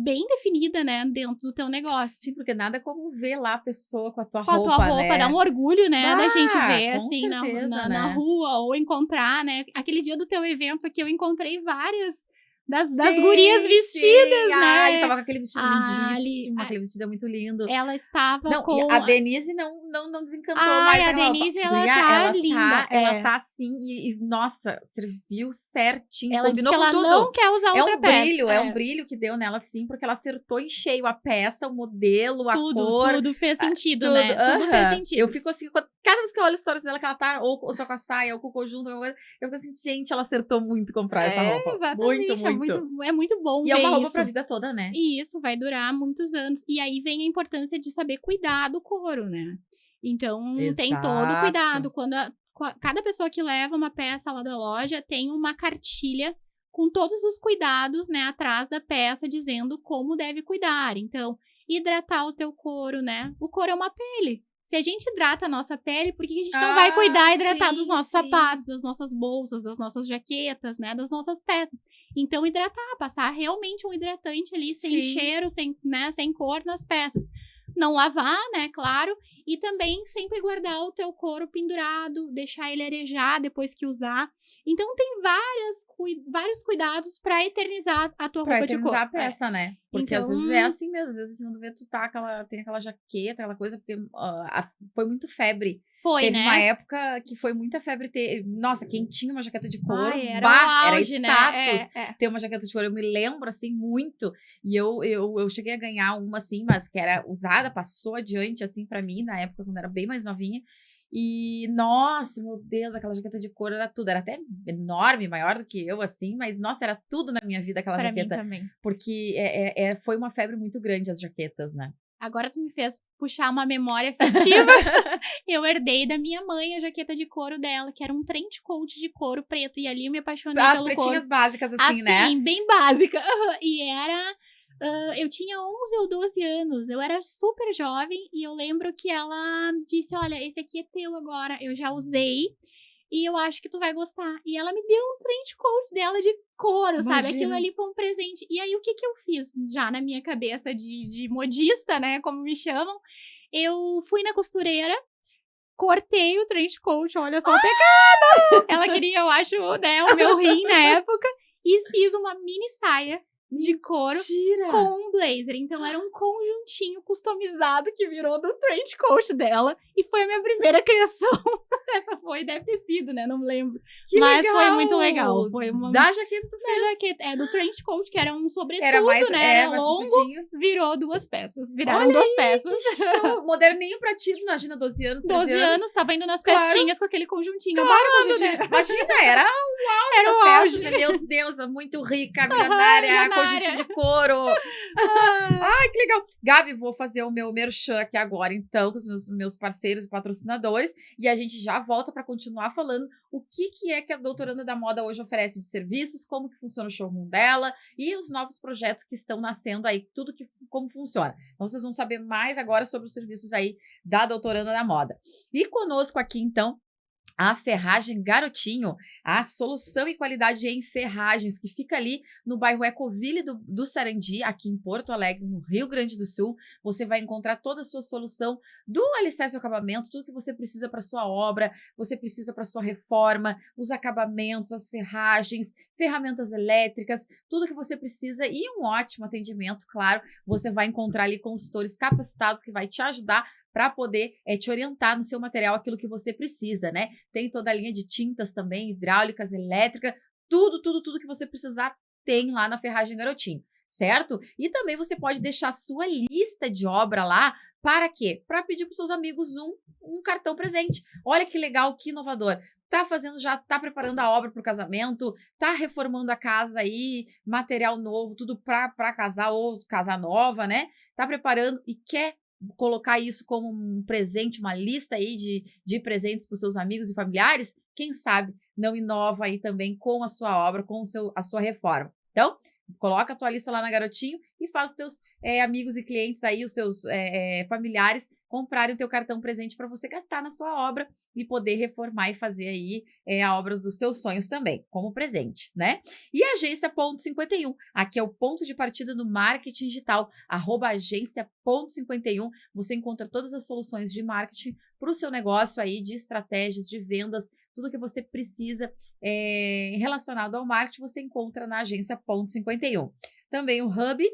bem definida, né, dentro do teu negócio. Sim, porque nada como ver lá a pessoa com a tua roupa, né? Dá um orgulho, né, da gente ver, com assim, certeza, na rua, ou encontrar, né. Aquele dia do teu evento aqui, eu encontrei várias das gurias vestidas, né. Ele tava com aquele vestido lindíssimo, aquele vestido é muito lindo. Ela estava a Denise não desencantou mais a Denise, ela tá linda. Ela tá assim, e nossa, serviu certinho, ela combinou disse que com ela tudo. não quer usar outra peça. É um brilho que deu nela, assim, porque ela acertou em cheio a peça, o modelo, a cor. Tudo fez sentido, né? Tudo fez sentido. Eu fico assim, cada vez que eu olho as histórias dela, que ela tá ou só com a saia, ou com o conjunto, eu fico assim, gente, ela acertou muito comprar essa roupa. Exatamente, muito. É muito bom ver E é uma roupa isso. pra vida toda, né? E isso vai durar muitos anos. E aí vem a importância de saber cuidar do couro, né? Então, tem todo o cuidado. Quando cada pessoa que leva uma peça lá da loja tem uma cartilha com todos os cuidados, né, atrás da peça, dizendo como deve cuidar. Então, hidratar o teu couro, né? O couro é uma pele. Se a gente hidrata a nossa pele, por que a gente não vai cuidar e hidratar dos nossos sapatos, das nossas bolsas, das nossas jaquetas, né? Das nossas peças. Então, hidratar, passar realmente um hidratante ali, sem cheiro, sem cor nas peças. Não lavar, né? Claro. E também sempre guardar o teu couro pendurado, deixar ele arejar depois que usar. Então, tem vários cuidados para eternizar a tua roupa de couro. Pra eternizar a peça, né? Porque às vezes é assim mesmo. Às vezes quando vê, tu tem aquela jaqueta, aquela coisa, porque foi muito febre. Teve uma época que foi muita febre. Nossa, quem tinha uma jaqueta de couro, era auge, era status. Né? Ter uma jaqueta de couro, eu me lembro, assim, muito. E eu cheguei a ganhar uma, assim, mas que era usada, passou adiante, assim, pra mim, na época, quando eu era bem mais novinha. E, nossa, meu Deus, aquela jaqueta de couro era tudo. Era até enorme, maior do que eu, assim. Mas, nossa, era tudo na minha vida aquela jaqueta. Pra mim também. Porque foi uma febre muito grande as jaquetas, né? Agora tu me fez puxar uma memória afetiva. Eu herdei da minha mãe a jaqueta de couro dela, que era um trench coat de couro preto. E ali eu me apaixonei pelo couro. As pretinhas básicas, assim, né? Assim, bem básica. E era... eu tinha 11 ou 12 anos, eu era super jovem e eu lembro que ela disse, olha, esse aqui é teu agora, eu já usei e eu acho que tu vai gostar. E ela me deu um trench coat dela de couro, sabe? Aquilo ali foi um presente. E aí, o que eu fiz já na minha cabeça de modista, né, como me chamam? eu fui na costureira, cortei o trench coat, olha só o pecado! Ela queria, eu acho, né, o meu rim na época, e fiz uma mini saia de couro com um blazer. Então era um conjuntinho customizado que virou do trench coat dela. E foi a minha primeira criação. Essa foi, deve ter sido, né? Não me lembro. Mas legal! Foi muito legal. Foi uma... Da jaqueta tu fez? Da jaqueta, do trench coat, que era um sobretudo, era mais, né? Era mais longo, compridinho. virou 2 peças. Viraram 2 peças. Que show! Moderninho pra ti, imagina, 12 anos, 13 anos, tava indo nas Claro. festinhas com aquele conjuntinho. Claro, babando, conjuntinho. né? Imagina, era o auge Era das o auge. festas. Meu Deus, muito rica, milionária, conjuntinho de couro. Ai, que legal. Gabi, vou fazer o meu merchan aqui agora, então, com os meus parceiros e patrocinadores, e a gente já volta para continuar falando o que é que a Doutoranda da Moda hoje oferece de serviços, como que funciona o showroom dela e os novos projetos que estão nascendo aí, como funciona. Então, vocês vão saber mais agora sobre os serviços aí da Doutoranda da Moda. E conosco aqui, então, a Ferragem Garotinho, a solução e qualidade em ferragens, que fica ali no bairro Ecoville do Sarandi, aqui em Porto Alegre, no Rio Grande do Sul. Você vai encontrar toda a sua solução do alicerce ao acabamento, tudo que você precisa para sua obra, você precisa para sua reforma, os acabamentos, as ferragens, ferramentas elétricas, tudo que você precisa e um ótimo atendimento, claro. Você vai encontrar ali consultores capacitados que vai te ajudar para poder te orientar no seu material aquilo que você precisa, né? Tem toda a linha de tintas também, hidráulicas, elétrica, tudo que você precisar tem lá na Ferragem Garotinho, certo? E também você pode deixar a sua lista de obra lá, para quê? Para pedir para os seus amigos um cartão presente. Olha que legal, que inovador. Tá preparando a obra para o casamento, tá reformando a casa aí, material novo, tudo para casar ou casar nova, né? Tá preparando e quer colocar isso como um presente, uma lista aí de presentes para os seus amigos e familiares, quem sabe não inova aí também com a sua obra, com a sua reforma. Então, coloca a tua lista lá na Garotinho e faz os teus amigos e clientes aí, os teus familiares comprarem o teu cartão presente para você gastar na sua obra e poder reformar e fazer aí a obra dos teus sonhos também, como presente, né? E a Agência Ponto 51, aqui é o ponto de partida no marketing digital, @agência.51, você encontra todas as soluções de marketing para o seu negócio aí, de estratégias, de vendas, tudo que você precisa relacionado ao marketing, você encontra na Agência Ponto 51. Também o Hub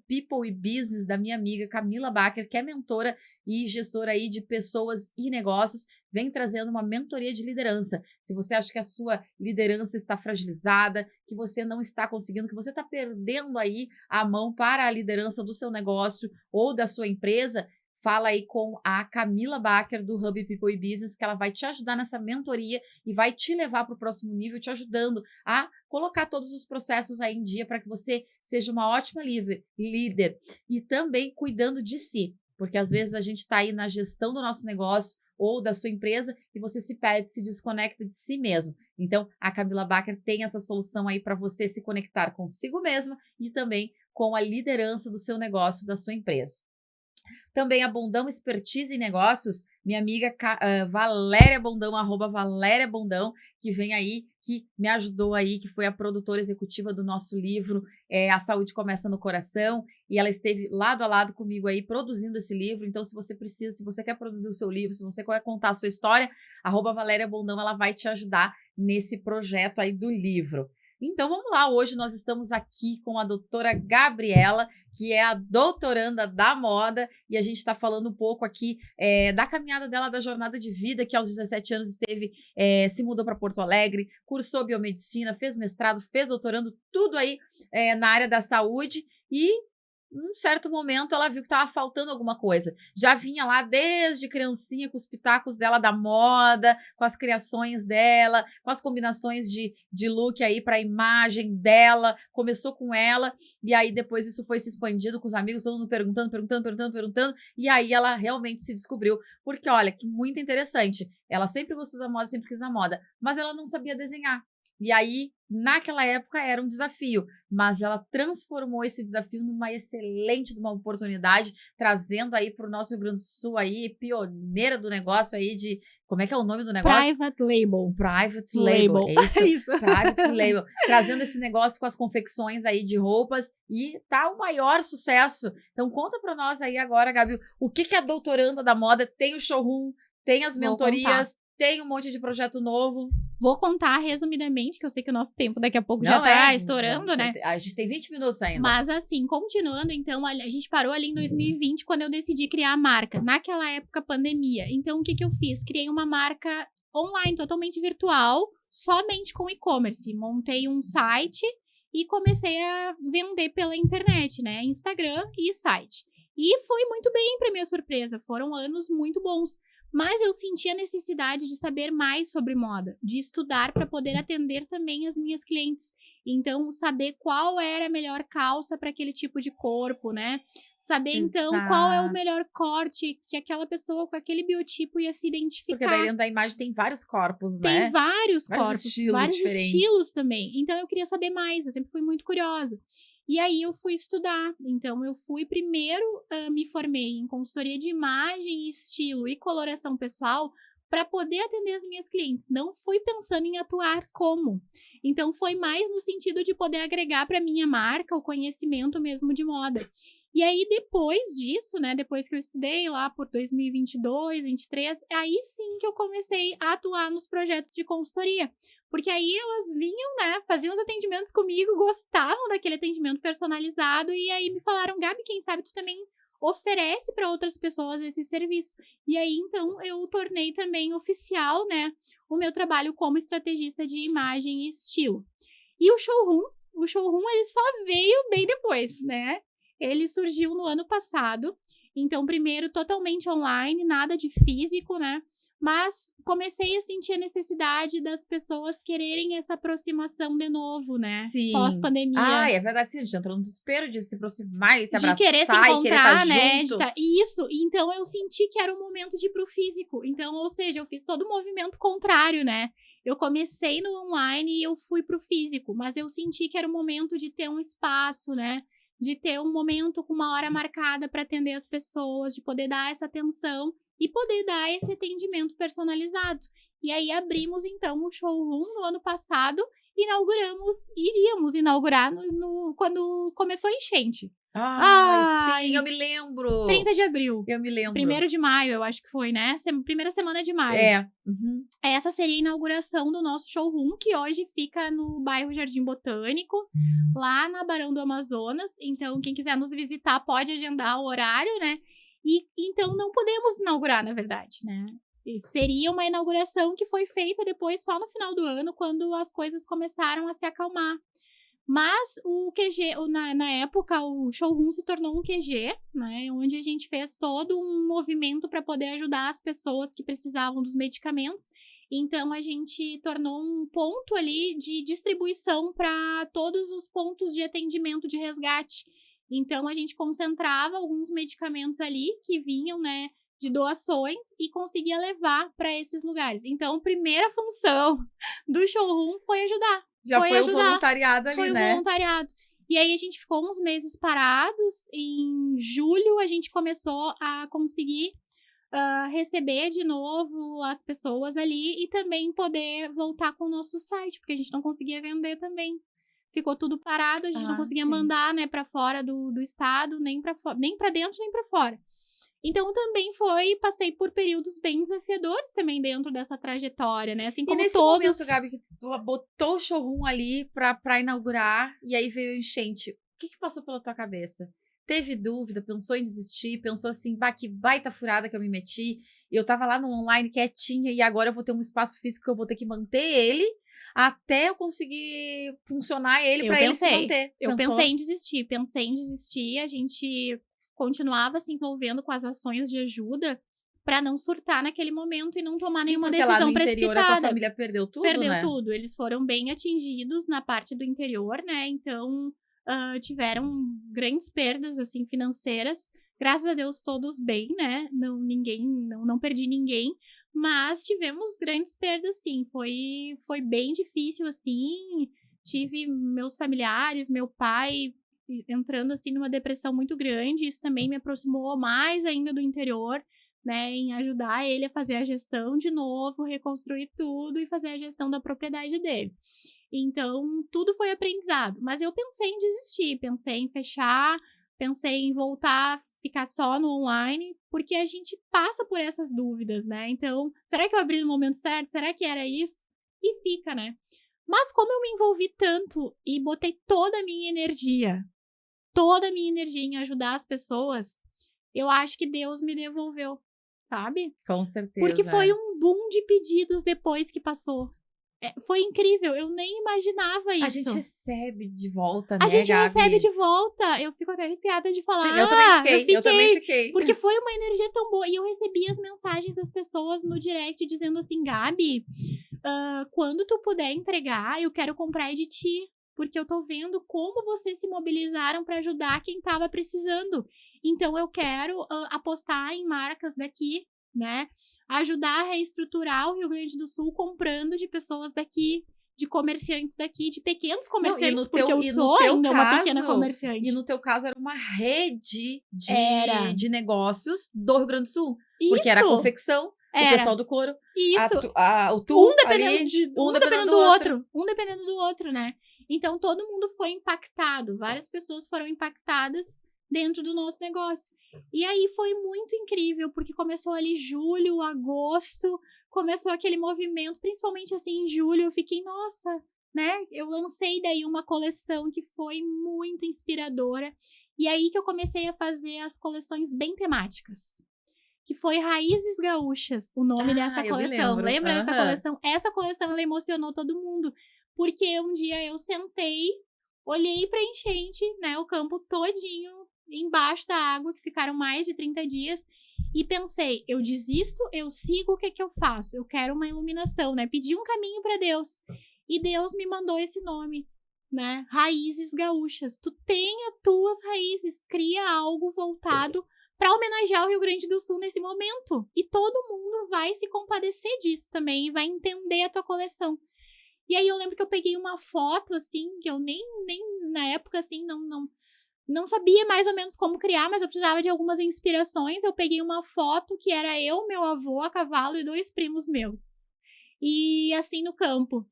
People e Business da minha amiga Camila Bacher, que é mentora e gestora aí de pessoas e negócios, vem trazendo uma mentoria de liderança. Se você acha que a sua liderança está fragilizada, que você não está conseguindo, que você está perdendo aí a mão para a liderança do seu negócio ou da sua empresa, fala aí com a Camila Bacher do Hub People e Business, que ela vai te ajudar nessa mentoria e vai te levar para o próximo nível, te ajudando a colocar todos os processos aí em dia para que você seja uma ótima líder e também cuidando de si, porque às vezes a gente está aí na gestão do nosso negócio ou da sua empresa e você se perde, se desconecta de si mesmo. Então, a Camila Bacher tem essa solução aí para você se conectar consigo mesma e também com a liderança do seu negócio, da sua empresa. Também a Bondão Expertise em Negócios, minha amiga Valéria Bondão, @Valéria Bondão, que vem aí, que me ajudou aí, que foi a produtora executiva do nosso livro, A Saúde Começa no Coração, e ela esteve lado a lado comigo aí produzindo esse livro. Então, se você quer produzir o seu livro, se você quer contar a sua história, @Valéria Bondão, ela vai te ajudar nesse projeto aí do livro. Então, vamos lá, hoje nós estamos aqui com a doutora Gabriela, que é a doutoranda da moda, e a gente está falando um pouco aqui da caminhada dela, da jornada de vida, que aos 17 anos se mudou para Porto Alegre, cursou biomedicina, fez mestrado, fez doutorando, tudo aí na área da saúde, e num certo momento ela viu que estava faltando alguma coisa. Já vinha lá desde criancinha com os pitacos dela da moda, com as criações dela, com as combinações de look aí para a imagem dela. Começou com ela e aí depois isso foi se expandindo com os amigos, todo mundo perguntando, e aí ela realmente se descobriu. Porque olha, que muito interessante. Ela sempre gostou da moda, sempre quis a moda, mas ela não sabia desenhar. E aí, naquela época, era um desafio, mas ela transformou esse desafio numa excelente de uma oportunidade, trazendo aí para o nosso Rio Grande do Sul aí, pioneira do negócio aí de, como é que é o nome do negócio? Private label. Private label, é isso, Isso. private label, trazendo esse negócio com as confecções aí de roupas e tá o maior sucesso. Então conta para nós aí agora, Gabi, o que que a doutoranda da moda tem o showroom, tem as Vou contar. mentorias, tem um monte de projeto novo. Vou contar resumidamente, que eu sei que o nosso tempo daqui a pouco já tá estourando, né? A gente tem 20 minutos ainda. Mas assim, continuando, então, a gente parou ali em 2020, quando eu decidi criar a marca. Naquela época, pandemia. Então, o que que eu fiz? Criei uma marca online, totalmente virtual, somente com e-commerce. Montei um site e comecei a vender pela internet, né? Instagram e site. E foi muito bem, para minha surpresa. Foram anos muito bons. Mas eu senti a necessidade de saber mais sobre moda, de estudar para poder atender também as minhas clientes. Então, saber qual era a melhor calça para aquele tipo de corpo, né? Saber, então, qual é o melhor corte que aquela pessoa com aquele biotipo ia se identificar. Porque daí dentro da imagem tem vários corpos, né? Tem vários corpos, vários diferentes. estilos também. Então, eu queria saber mais, eu sempre fui muito curiosa. E aí eu fui estudar. Então, eu fui primeiro, me formei em consultoria de imagem, estilo e coloração pessoal para poder atender as minhas clientes. Não fui pensando em atuar como. Então, foi mais no sentido de poder agregar para minha marca o conhecimento mesmo de moda. E aí, depois disso, né, depois que eu estudei lá por 2022, 2023, aí sim que eu comecei a atuar nos projetos de consultoria. Porque aí elas vinham, né, faziam os atendimentos comigo, gostavam daquele atendimento personalizado e aí me falaram, Gabi, quem sabe tu também oferece para outras pessoas esse serviço. E aí, então, eu tornei também oficial, né, o meu trabalho como estrategista de imagem e estilo. E o showroom ele só veio bem depois, né? Ele surgiu no ano passado. Então, primeiro, totalmente online, nada de físico, né? Mas comecei a sentir a necessidade das pessoas quererem essa aproximação de novo, né? Sim. Pós-pandemia. Ah, é verdade, sim, a gente entrou no desespero de se aproximar e se abraçar de querer se e querer encontrar, estar né? junto. Isso. Então, eu senti que era o momento de ir pro físico. Então, ou seja, eu fiz todo o movimento contrário, né? Eu comecei no online e eu fui pro físico. Mas eu senti que era o momento de ter um espaço, né? De ter um momento com uma hora marcada para atender as pessoas, de poder dar essa atenção e poder dar esse atendimento personalizado. E aí abrimos, então, o showroom no ano passado, iríamos inaugurar quando começou a enchente. Sim, eu me lembro. 30 de abril. Eu me lembro. 1º de maio, eu acho que foi, né? Primeira semana de maio. É. Uhum. Essa seria a inauguração do nosso showroom, que hoje fica no bairro Jardim Botânico, lá na Barão do Amazonas. Então, quem quiser nos visitar pode agendar o horário, né? E então não podemos inaugurar, na verdade, né? E seria uma inauguração que foi feita depois, só no final do ano, quando as coisas começaram a se acalmar. Mas o QG, na época, o showroom se tornou um QG, né? Onde a gente fez todo um movimento para poder ajudar as pessoas que precisavam dos medicamentos. Então, a gente tornou um ponto ali de distribuição para todos os pontos de atendimento de resgate. Então, a gente concentrava alguns medicamentos ali que vinham, né, de doações e conseguia levar para esses lugares. Então, a primeira função do showroom foi ajudar. Já foi o voluntariado ali, né? Foi o voluntariado. E aí, a gente ficou uns meses parados. Em julho, a gente começou a conseguir receber de novo as pessoas ali e também poder voltar com o nosso site, porque a gente não conseguia vender também. Ficou tudo parado, a gente não conseguia mandar, né, para fora do estado, nem para dentro, nem para fora. Então, também passei por períodos bem desafiadores também dentro dessa trajetória, né? Assim como e nesse todos... momento, Gabi, que tu botou o showroom ali pra inaugurar, e aí veio a enchente, o que passou pela tua cabeça? Teve dúvida, pensou em desistir, pensou assim, que baita furada que eu me meti, eu tava lá no online quietinha, e agora eu vou ter um espaço físico que eu vou ter que manter ele, até eu conseguir funcionar ele para ele se manter. Eu pensei em desistir, a gente continuava se envolvendo com as ações de ajuda para não surtar naquele momento e não tomar nenhuma decisão precipitada. Interior, a tua família perdeu tudo, Perdeu tudo. Eles foram bem atingidos na parte do interior, né? Então, tiveram grandes perdas, assim, financeiras. Graças a Deus, todos bem, né? Não perdi ninguém. Mas tivemos grandes perdas, sim. Foi bem difícil, assim. Tive meus familiares, meu pai entrando, assim, numa depressão muito grande. Isso também me aproximou mais ainda do interior, né? Em ajudar ele a fazer a gestão de novo, reconstruir tudo e fazer a gestão da propriedade dele. Então, tudo foi aprendizado. Mas eu pensei em desistir, pensei em fechar, pensei em voltar, ficar só no online, porque a gente passa por essas dúvidas, né? Então, será que eu abri no momento certo? Será que era isso? E fica, né? Mas como eu me envolvi tanto e botei toda a minha energia em ajudar as pessoas, eu acho que Deus me devolveu, sabe? Com Porque certeza. foi um boom de pedidos depois que passou. Foi incrível, eu nem imaginava A gente isso. recebe de volta, A né, gente Gabi? recebe de volta. Eu fico até arrepiada de falar. Sim, eu também Eu também fiquei. fiquei. Porque foi uma energia tão boa. E eu recebi as mensagens das pessoas no direct dizendo assim: Gabi, quando tu puder entregar, eu quero comprar de ti. Porque eu tô vendo como vocês se mobilizaram para ajudar quem tava precisando. Então eu quero apostar em marcas daqui, né? Ajudar a reestruturar o Rio Grande do Sul comprando de pessoas daqui, de comerciantes daqui, de pequenos comerciantes, porque eu sou ainda uma pequena comerciante. E no teu caso era uma rede Era. de negócios do Rio Grande do Sul. Porque era a Isso. confecção, o Era. pessoal do couro, Isso. o tu Um dependendo, ali, um dependendo do outro. Um dependendo do outro, né? Então, todo mundo foi impactado. Várias pessoas foram impactadas dentro do nosso negócio. E aí foi muito incrível, porque começou ali julho, agosto, começou aquele movimento, principalmente assim em julho, eu fiquei, nossa, né? Eu lancei daí uma coleção que foi muito inspiradora. E aí que eu comecei a fazer as coleções bem temáticas. Que foi Raízes Gaúchas, o nome dessa eu me coleção. lembro. Lembra dessa Aham. coleção? Essa coleção, ela emocionou todo mundo. Porque um dia eu sentei, olhei pra enchente, né? O campo todinho embaixo da água, que ficaram mais de 30 dias. E pensei, eu desisto, eu sigo, o que que eu faço? Eu quero uma iluminação, né? Pedi um caminho pra Deus. E Deus me mandou esse nome, né? Raízes Gaúchas. Tu tem as tuas raízes, cria algo voltado para homenagear o Rio Grande do Sul nesse momento. E todo mundo vai se compadecer disso também e vai entender a tua coleção. E aí eu lembro que eu peguei uma foto, assim, que eu nem na época, assim, não sabia mais ou menos como criar, mas eu precisava de algumas inspirações. Eu peguei uma foto que era eu, meu avô a cavalo e 2 primos meus. E assim, no campo.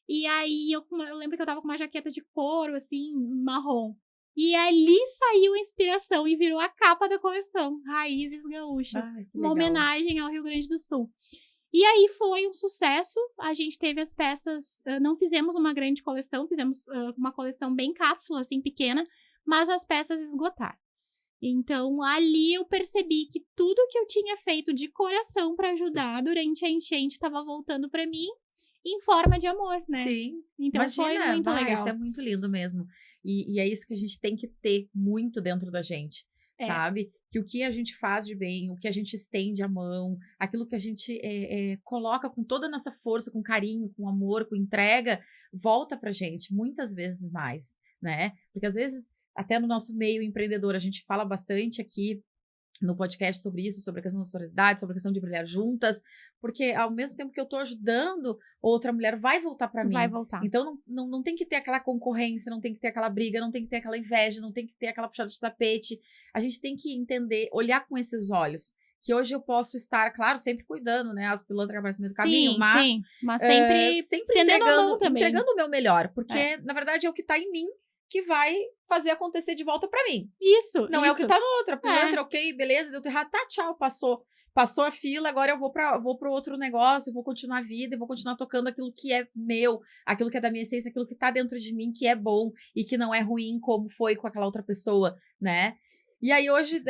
E aí eu lembro que eu tava com uma jaqueta de couro, assim, marrom. E ali saiu a inspiração e virou a capa da coleção, Raízes Gaúchas. Ai, que Uma legal. homenagem ao Rio Grande do Sul. E aí foi um sucesso, a gente teve as peças, não fizemos uma grande coleção, fizemos uma coleção bem cápsula, assim, pequena, mas as peças esgotaram. Então, ali eu percebi que tudo que eu tinha feito de coração para ajudar durante a enchente estava voltando para mim em forma de amor, né? Sim. Então, foi Imagina, muito legal. isso é muito lindo mesmo. E é isso que a gente tem que ter muito dentro da gente, sabe? Que o que a gente faz de bem, o que a gente estende a mão, aquilo que a gente coloca com toda a nossa força, com carinho, com amor, com entrega, volta pra gente muitas vezes mais, né? Porque às vezes, até no nosso meio empreendedor, a gente fala bastante aqui no podcast sobre isso, sobre a questão da solidariedade, sobre a questão de brilhar juntas, porque ao mesmo tempo que eu tô ajudando, outra mulher vai voltar para mim. Vai voltar. Então não tem que ter aquela concorrência, não tem que ter aquela briga, não tem que ter aquela inveja, não tem que ter aquela puxada de tapete. A gente tem que entender, olhar com esses olhos, que hoje eu posso estar, claro, sempre cuidando, né, as pilantras aparecem no meio do caminho, mas sempre estendendo a mão também. entregando o meu melhor, porque na verdade é o que tá em mim que vai fazer acontecer de volta pra mim. Isso, Não isso. é o que tá no outro. A pilantra, ok, beleza, deu errado, tá, tchau, passou a fila, agora eu vou pro outro negócio, vou continuar a vida, e vou continuar tocando aquilo que é meu, aquilo que é da minha essência, aquilo que tá dentro de mim, que é bom e que não é ruim como foi com aquela outra pessoa, né? E aí hoje,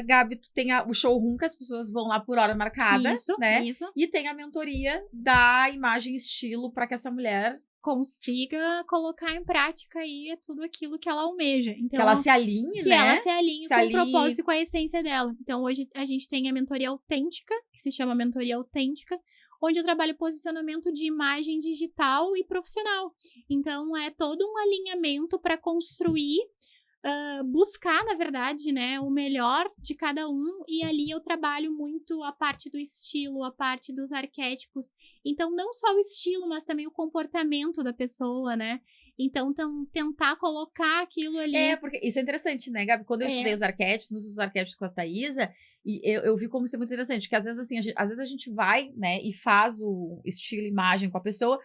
Gabi, tu tem o showroom que as pessoas vão lá por hora marcada, né? Isso. E tem a mentoria da imagem e estilo para que essa mulher consiga colocar em prática aí tudo aquilo que ela almeja. Então, que ela se alinhe, que né? ela se alinhe com o propósito e com a essência dela. Então, hoje a gente tem a mentoria autêntica, que se chama mentoria autêntica, onde eu trabalho posicionamento de imagem digital e profissional. Então, é todo um alinhamento para construir buscar, na verdade, né, o melhor de cada um, e ali eu trabalho muito a parte do estilo, a parte dos arquétipos. Então, não só o estilo, mas também o comportamento da pessoa, né? Então, tentar colocar aquilo ali. Porque isso é interessante, né, Gabi? Quando eu estudei os arquétipos com a Thaisa, e eu vi como isso é muito interessante, que às vezes, assim, às vezes a gente vai, né, e faz o estilo, imagem com a pessoa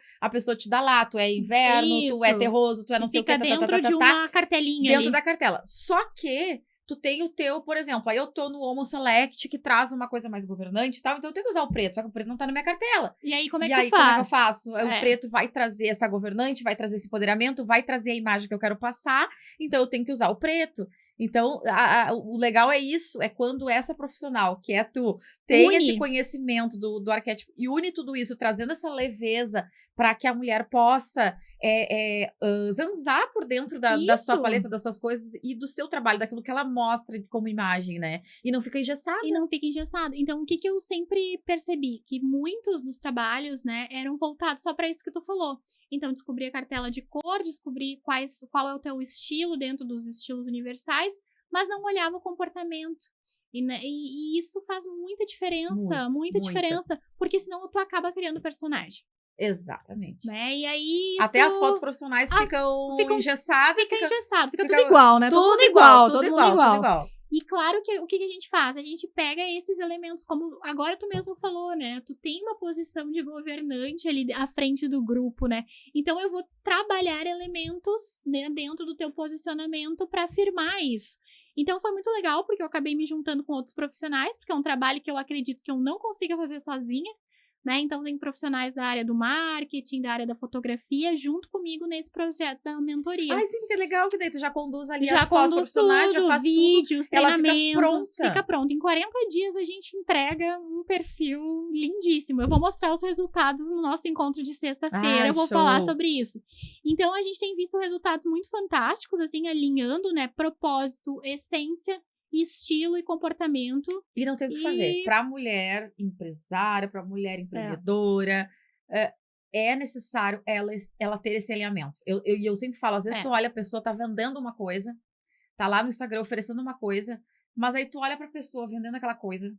te dá lá, tu é inverno, tu é terroso, tu é não sei o que, fica dentro de uma cartelinha dentro ali. da cartela. Só que tu tem o teu, por exemplo, aí eu tô no Homo Select, que traz uma coisa mais governante e tal, então eu tenho que usar o preto, só que o preto não tá na minha cartela. E aí, como é que tu faz? Como é que eu faço? O preto vai trazer essa governante, vai trazer esse empoderamento, vai trazer a imagem que eu quero passar, então eu tenho que usar o preto. Então, o legal é isso, é quando essa profissional, que é tu, tem esse conhecimento do arquétipo e une tudo isso, trazendo essa leveza para que a mulher possa zanzar por dentro da sua paleta, das suas coisas e do seu trabalho, daquilo que ela mostra como imagem, né? E não fica engessada. Então, o que eu sempre percebi? Que muitos dos trabalhos, né, eram voltados só para isso que tu falou. Então, descobrir a cartela de cor, descobrir qual é o teu estilo dentro dos estilos universais, mas não olhava o comportamento. E isso faz muita diferença, muita diferença, porque senão tu acaba criando personagem. Exatamente. Né? E aí até as fotos profissionais ficam engessadas. Fica engessado, fica tudo igual, né? Tudo igual, todo mundo igual. E claro que o que a gente faz? A gente pega esses elementos, como agora tu mesmo falou, né? Tu tem uma posição de governante ali à frente do grupo, né? Então eu vou trabalhar elementos, né, dentro do teu posicionamento para afirmar isso. Então foi muito legal, porque eu acabei me juntando com outros profissionais, porque é um trabalho que eu acredito que eu não consiga fazer sozinha. Né? Então, tem profissionais da área do marketing, da área da fotografia, junto comigo nesse projeto da mentoria. Ai, sim, que legal, que daí tu já conduz ali as fotos profissionais, já faz vídeos, tudo, ela treinamentos, fica pronta. Em 40 dias, a gente entrega um perfil lindíssimo. Eu vou mostrar os resultados no nosso encontro de sexta-feira, eu vou falar sobre isso. Então, a gente tem visto resultados muito fantásticos, assim, alinhando, né, propósito, essência, estilo e comportamento. E não tem o que fazer. Pra mulher empresária, pra mulher empreendedora, é necessário ela ter esse alinhamento. Eu sempre falo, às vezes tu olha, a pessoa tá vendendo uma coisa, tá lá no Instagram oferecendo uma coisa, mas aí tu olha pra pessoa vendendo aquela coisa.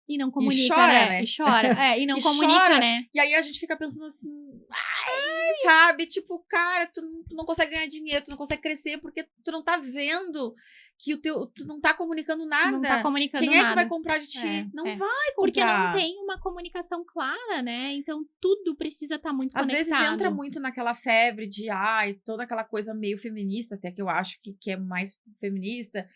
E não comunica, e chora, né? E chora. E não comunica, chora, né? E aí a gente fica pensando assim, sabe? Tipo, cara, tu não consegue ganhar dinheiro, tu não consegue crescer porque tu não tá vendo que tu não tá comunicando nada. Não tá comunicando nada. Quem é que vai comprar de ti? Não vai comprar. Porque não tem uma comunicação clara, né? Então, tudo precisa estar muito conectado. Às vezes entra muito naquela febre de, toda aquela coisa meio feminista, até que eu acho que é mais feminista.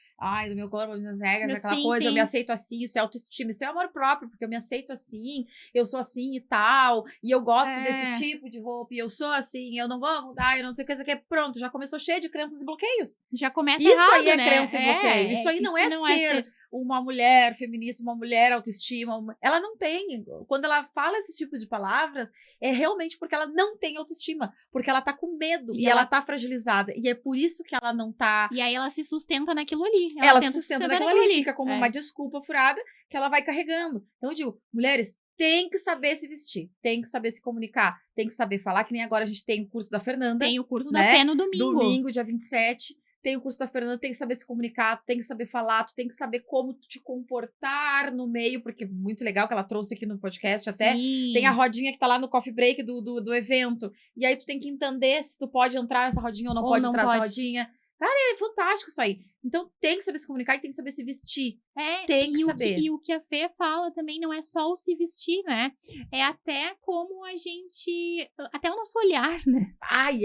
Do meu corpo, das minhas regras, aquela coisa, eu me aceito assim, isso é autoestima, isso é amor próprio, porque eu me aceito assim, eu sou assim e tal, e eu gosto desse tipo de roupa, e eu sou assim, eu não vou mudar, eu não sei o que, pronto, já começou cheio de crenças e bloqueios. Já começa isso errado, aí é né? crença e bloqueio. Isso aí não é ser uma mulher feminista, uma mulher autoestima. Ela não tem. Quando ela fala esses tipos de palavras, é realmente porque ela não tem autoestima. Porque ela tá com medo e ela tá fragilizada. E é por isso que ela não tá... E aí ela se sustenta naquilo ali. Ela se sustenta naquilo ali. Fica como uma desculpa furada que ela vai carregando. Então eu digo, mulheres, tem que saber se vestir, tem que saber se comunicar, tem que saber falar, que nem agora a gente tem o curso da Fernanda. Tem o curso da Fê no domingo. Domingo, dia 27. Tem o curso da Fernanda, tem que saber se comunicar, tu tem que saber falar, tu tem que saber como te comportar no meio, porque muito legal que ela trouxe aqui no podcast. Até tem a rodinha que tá lá no coffee break do evento. E aí tu tem que entender se tu pode entrar nessa rodinha ou não pode entrar nessa rodinha. Cara, é fantástico isso aí. Então tem que saber se comunicar e tem que saber se vestir. Tem que saber. E o que a Fê fala também não é só o se vestir, né? É até como a gente... Até o nosso olhar, né?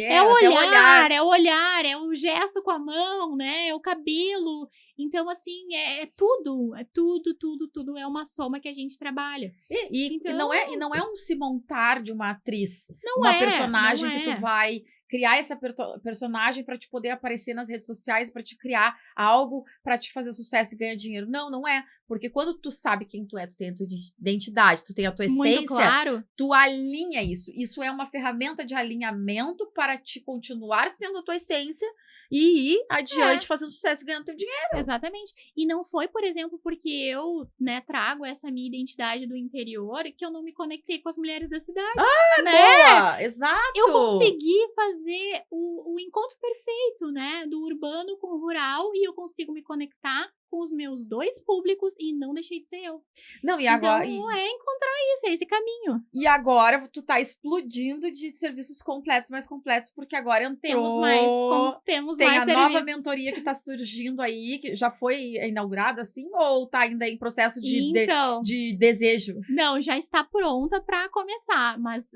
É o olhar. É o olhar, é o gesto com a mão, né? É o cabelo. Então, assim, é tudo. É tudo. É uma soma que a gente trabalha. E não é um se montar de uma atriz. Uma personagem que tu vai... criar essa personagem para te poder aparecer nas redes sociais, para te criar algo para te fazer sucesso e ganhar dinheiro. Não é. Porque quando tu sabe quem tu é, tu tem a tua identidade, tu tem a tua essência, claro. Tu alinha isso. Isso é uma ferramenta de alinhamento para te continuar sendo a tua essência e ir adiante fazendo sucesso e ganhando teu dinheiro. Exatamente. E não foi, por exemplo, porque eu, né, trago essa minha identidade do interior que eu não me conectei com as mulheres da cidade. Boa! Exato! Eu consegui fazer fazer o encontro perfeito, né? Do urbano com o rural, e eu consigo me conectar com os meus dois públicos e não deixei de ser eu. Não, e Então, agora... é encontrar isso, é esse caminho. E agora tu tá explodindo de serviços completos, mais completos, porque agora entrou... Temos Tem mais a nova serviços. mentoria que tá surgindo aí, que já foi inaugurada, assim, ou tá ainda em processo Então, de desejo? não, já está pronta para começar, mas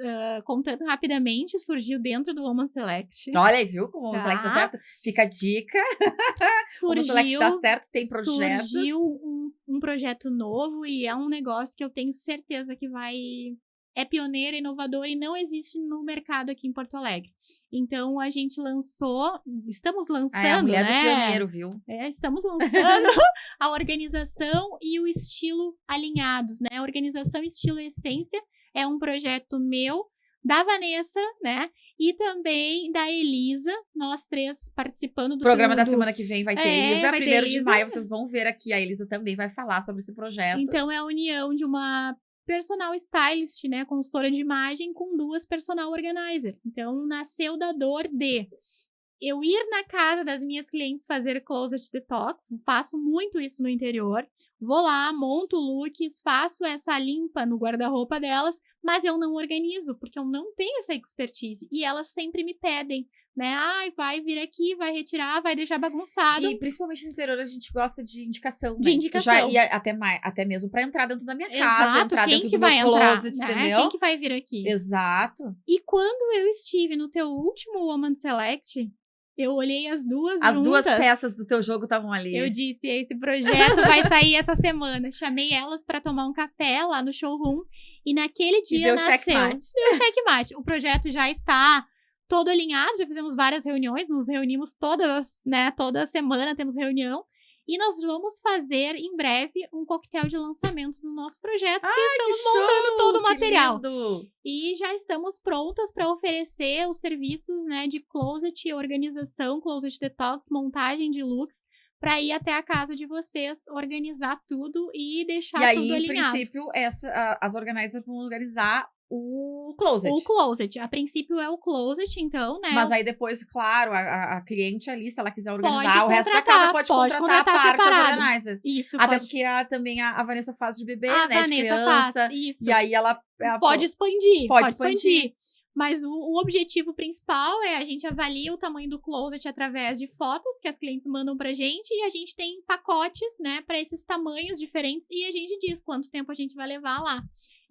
contando rapidamente, surgiu dentro do Woman Select. Olha aí, viu como o Select tá certo? Fica a dica. Como o Select tá certo, tem projeto. Surgiu um projeto novo e é um negócio que eu tenho certeza que é pioneiro, inovador e não existe no mercado aqui em Porto Alegre. Então, a gente estamos lançando, a mulher né? do pioneiro, viu? Estamos lançando a organização e o estilo alinhados, né? A organização estilo essência é um projeto meu, da Vanessa, né? E também da Elisa, nós três participando do programa da semana que vem vai ter Elisa. vai ter 1º de Elisa. maio, vocês vão ver aqui, a Elisa também vai falar sobre esse projeto. Então, é a união de uma personal stylist, né, consultora de imagem, com 2 personal organizer. Então, nasceu da dor de eu ir na casa das minhas clientes fazer closet detox, faço muito isso no interior, vou lá, monto looks, faço essa limpa no guarda-roupa delas, mas eu não organizo, porque eu não tenho essa expertise, e elas sempre me pedem, né, vai vir aqui, vai retirar, vai deixar bagunçado. E principalmente no interior a gente gosta de indicação, de né? indicação. Já ia até mesmo pra entrar dentro da minha casa, Exato, entrar quem dentro que do vai meu entrar, closet, né? entendeu? Quem que vai vir aqui? Exato. E quando eu estive no teu último Woman Select, eu olhei as duas As juntas. 2 peças do teu jogo estavam ali. Eu disse, esse projeto vai sair essa semana. Chamei elas para tomar um café lá no showroom. E naquele dia deu nasceu. checkmate. Deu checkmate. O projeto já está todo alinhado. Já fizemos várias reuniões. Nos reunimos toda semana temos reunião. E nós vamos fazer, em breve, um coquetel de lançamento do nosso projeto. Porque estamos montando todo o material. Lindo. E já estamos prontas para oferecer os serviços, né, de closet, organização, closet detox, montagem de looks, para ir até a casa de vocês, organizar tudo e deixar tudo alinhado. E aí, em princípio, as organizers vão organizar o closet. O closet. A princípio é o closet, então, né? Mas aí depois, claro, a cliente ali, se ela quiser organizar pode o resto da casa, pode contratar a parte das separado. organizers. Isso, Até porque também a Vanessa faz de bebê, né? Vanessa de criança. faz, isso. E aí ela pode expandir. Pode expandir. Mas o objetivo principal é a gente avalia o tamanho do closet através de fotos que as clientes mandam pra gente, e a gente tem pacotes, né, para esses tamanhos diferentes, e a gente diz quanto tempo a gente vai levar lá.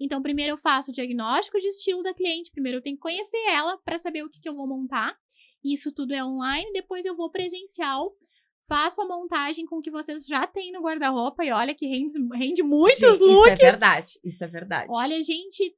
Então, primeiro eu faço o diagnóstico de estilo da cliente, primeiro eu tenho que conhecer ela para saber o que eu vou montar. Isso tudo é online, depois eu vou presencial, faço a montagem com o que vocês já têm no guarda-roupa, e olha que rende muitos looks. Isso é verdade. Olha, gente,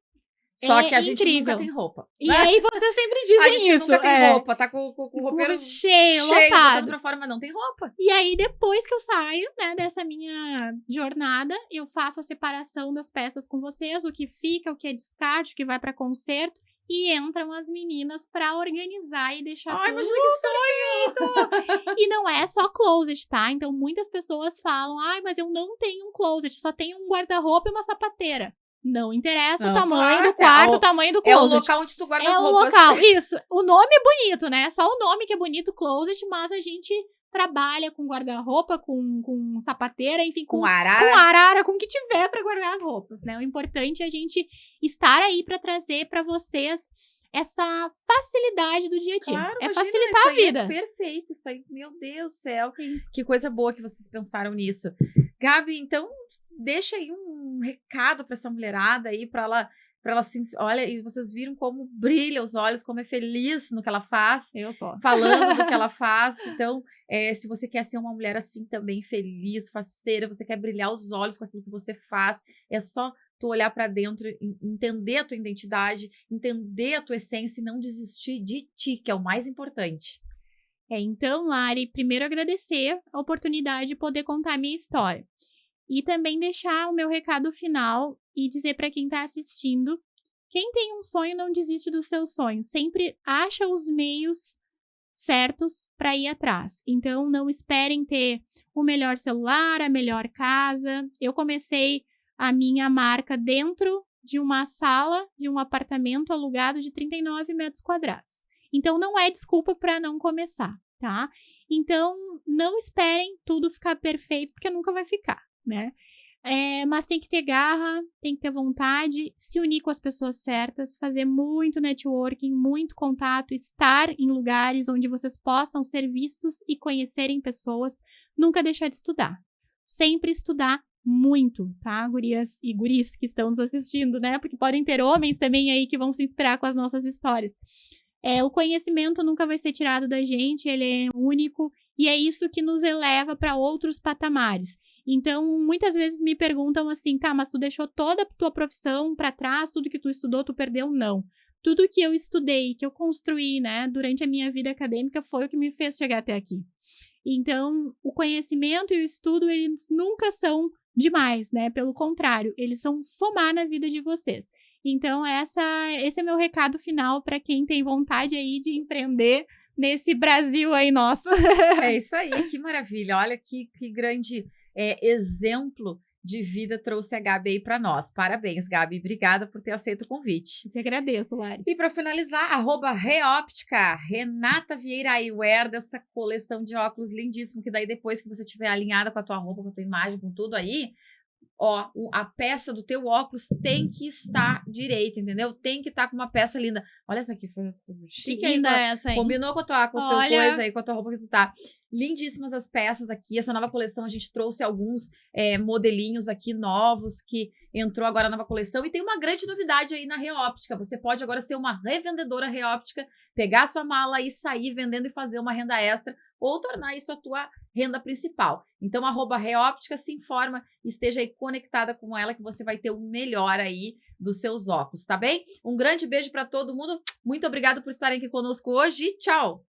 só que a gente incrível. nunca tem roupa. E aí vocês sempre dizem isso. A gente nunca tem roupa, tá com o roupeiro cheio, botando lotado. pra fora, mas não tem roupa. E aí, depois que eu saio, né, dessa minha jornada, eu faço a separação das peças com vocês, o que fica, o que é descarte, o que vai pra conserto, e entram as meninas pra organizar e deixar tudo. Imagina que sonho! E não é só closet, tá? Então, muitas pessoas falam, mas eu não tenho um closet, só tenho um guarda-roupa e uma sapateira. Não interessa o tamanho do quarto, o tamanho do closet. É o local onde tu guarda as roupas. É o local, isso. O nome é bonito, né? Só o nome que é bonito, closet, mas a gente trabalha com guarda-roupa, com sapateira, enfim, com arara, com o que tiver pra guardar as roupas, né? O importante é a gente estar aí pra trazer pra vocês essa facilidade do dia a dia. Claro, é facilitar a vida. É perfeito, isso aí, meu Deus do céu. Sim. Que coisa boa que vocês pensaram nisso. Gabi, então, deixa aí um recado pra essa mulherada aí, pra ela assim, olha, e vocês viram como brilha os olhos, como é feliz no que ela faz. Eu só. Falando do que ela faz. Então, se você quer ser uma mulher assim também, feliz, faceira, você quer brilhar os olhos com aquilo que você faz, é só tu olhar pra dentro, entender a tua identidade, entender a tua essência e não desistir de ti, que é o mais importante. Então, Lari, primeiro agradecer a oportunidade de poder contar a minha história. E também deixar o meu recado final e dizer para quem está assistindo, quem tem um sonho não desiste do seu sonho, sempre acha os meios certos para ir atrás. Então, não esperem ter o melhor celular, a melhor casa. Eu comecei a minha marca dentro de uma sala de um apartamento alugado de 39 metros quadrados. Então, não é desculpa para não começar, tá? Então, não esperem tudo ficar perfeito, porque nunca vai ficar, né? Mas tem que ter garra, tem que ter vontade, se unir com as pessoas certas, fazer muito networking, muito contato, estar em lugares onde vocês possam ser vistos e conhecerem pessoas, nunca deixar de estudar. Sempre estudar muito, tá, gurias e guris que estão nos assistindo, né? Porque podem ter homens também aí que vão se inspirar com as nossas histórias. O conhecimento nunca vai ser tirado da gente, ele é único e é isso que nos eleva para outros patamares. Então, muitas vezes me perguntam assim, tá, mas tu deixou toda a tua profissão para trás, tudo que tu estudou, tu perdeu? Não. Tudo que eu estudei, que eu construí, né, durante a minha vida acadêmica foi o que me fez chegar até aqui. Então, o conhecimento e o estudo, eles nunca são demais, né? Pelo contrário, eles são somar na vida de vocês. Então, esse é meu recado final para quem tem vontade aí de empreender nesse Brasil aí nosso. É isso aí, que maravilha. Olha que grande exemplo de vida trouxe a Gabi aí para nós. Parabéns, Gabi. Obrigada por ter aceito o convite. Eu que agradeço, Lari. E para finalizar, @Reóptica, Renata Vieira Eyewear, dessa coleção de óculos lindíssimo, que daí depois que você tiver alinhada com a tua roupa, com a tua imagem, com tudo aí, ó, a peça do teu óculos tem que estar direita, entendeu? Tem que estar com uma peça linda. Olha essa aqui, foi chique aí. Linda essa aí. Combinou com a tua coisa aí, com a tua roupa que tu tá. Lindíssimas as peças aqui. Essa nova coleção, a gente trouxe alguns modelinhos aqui novos que entrou agora na nova coleção. E tem uma grande novidade aí na Reóptica. Você pode agora ser uma revendedora Reóptica, pegar a sua mala e sair vendendo e fazer uma renda extra ou tornar isso a tua renda principal. Então, @Reóptica, se informa, esteja aí conectada com ela que você vai ter o melhor aí dos seus óculos, tá bem? Um grande beijo para todo mundo. Muito obrigada por estarem aqui conosco hoje e tchau!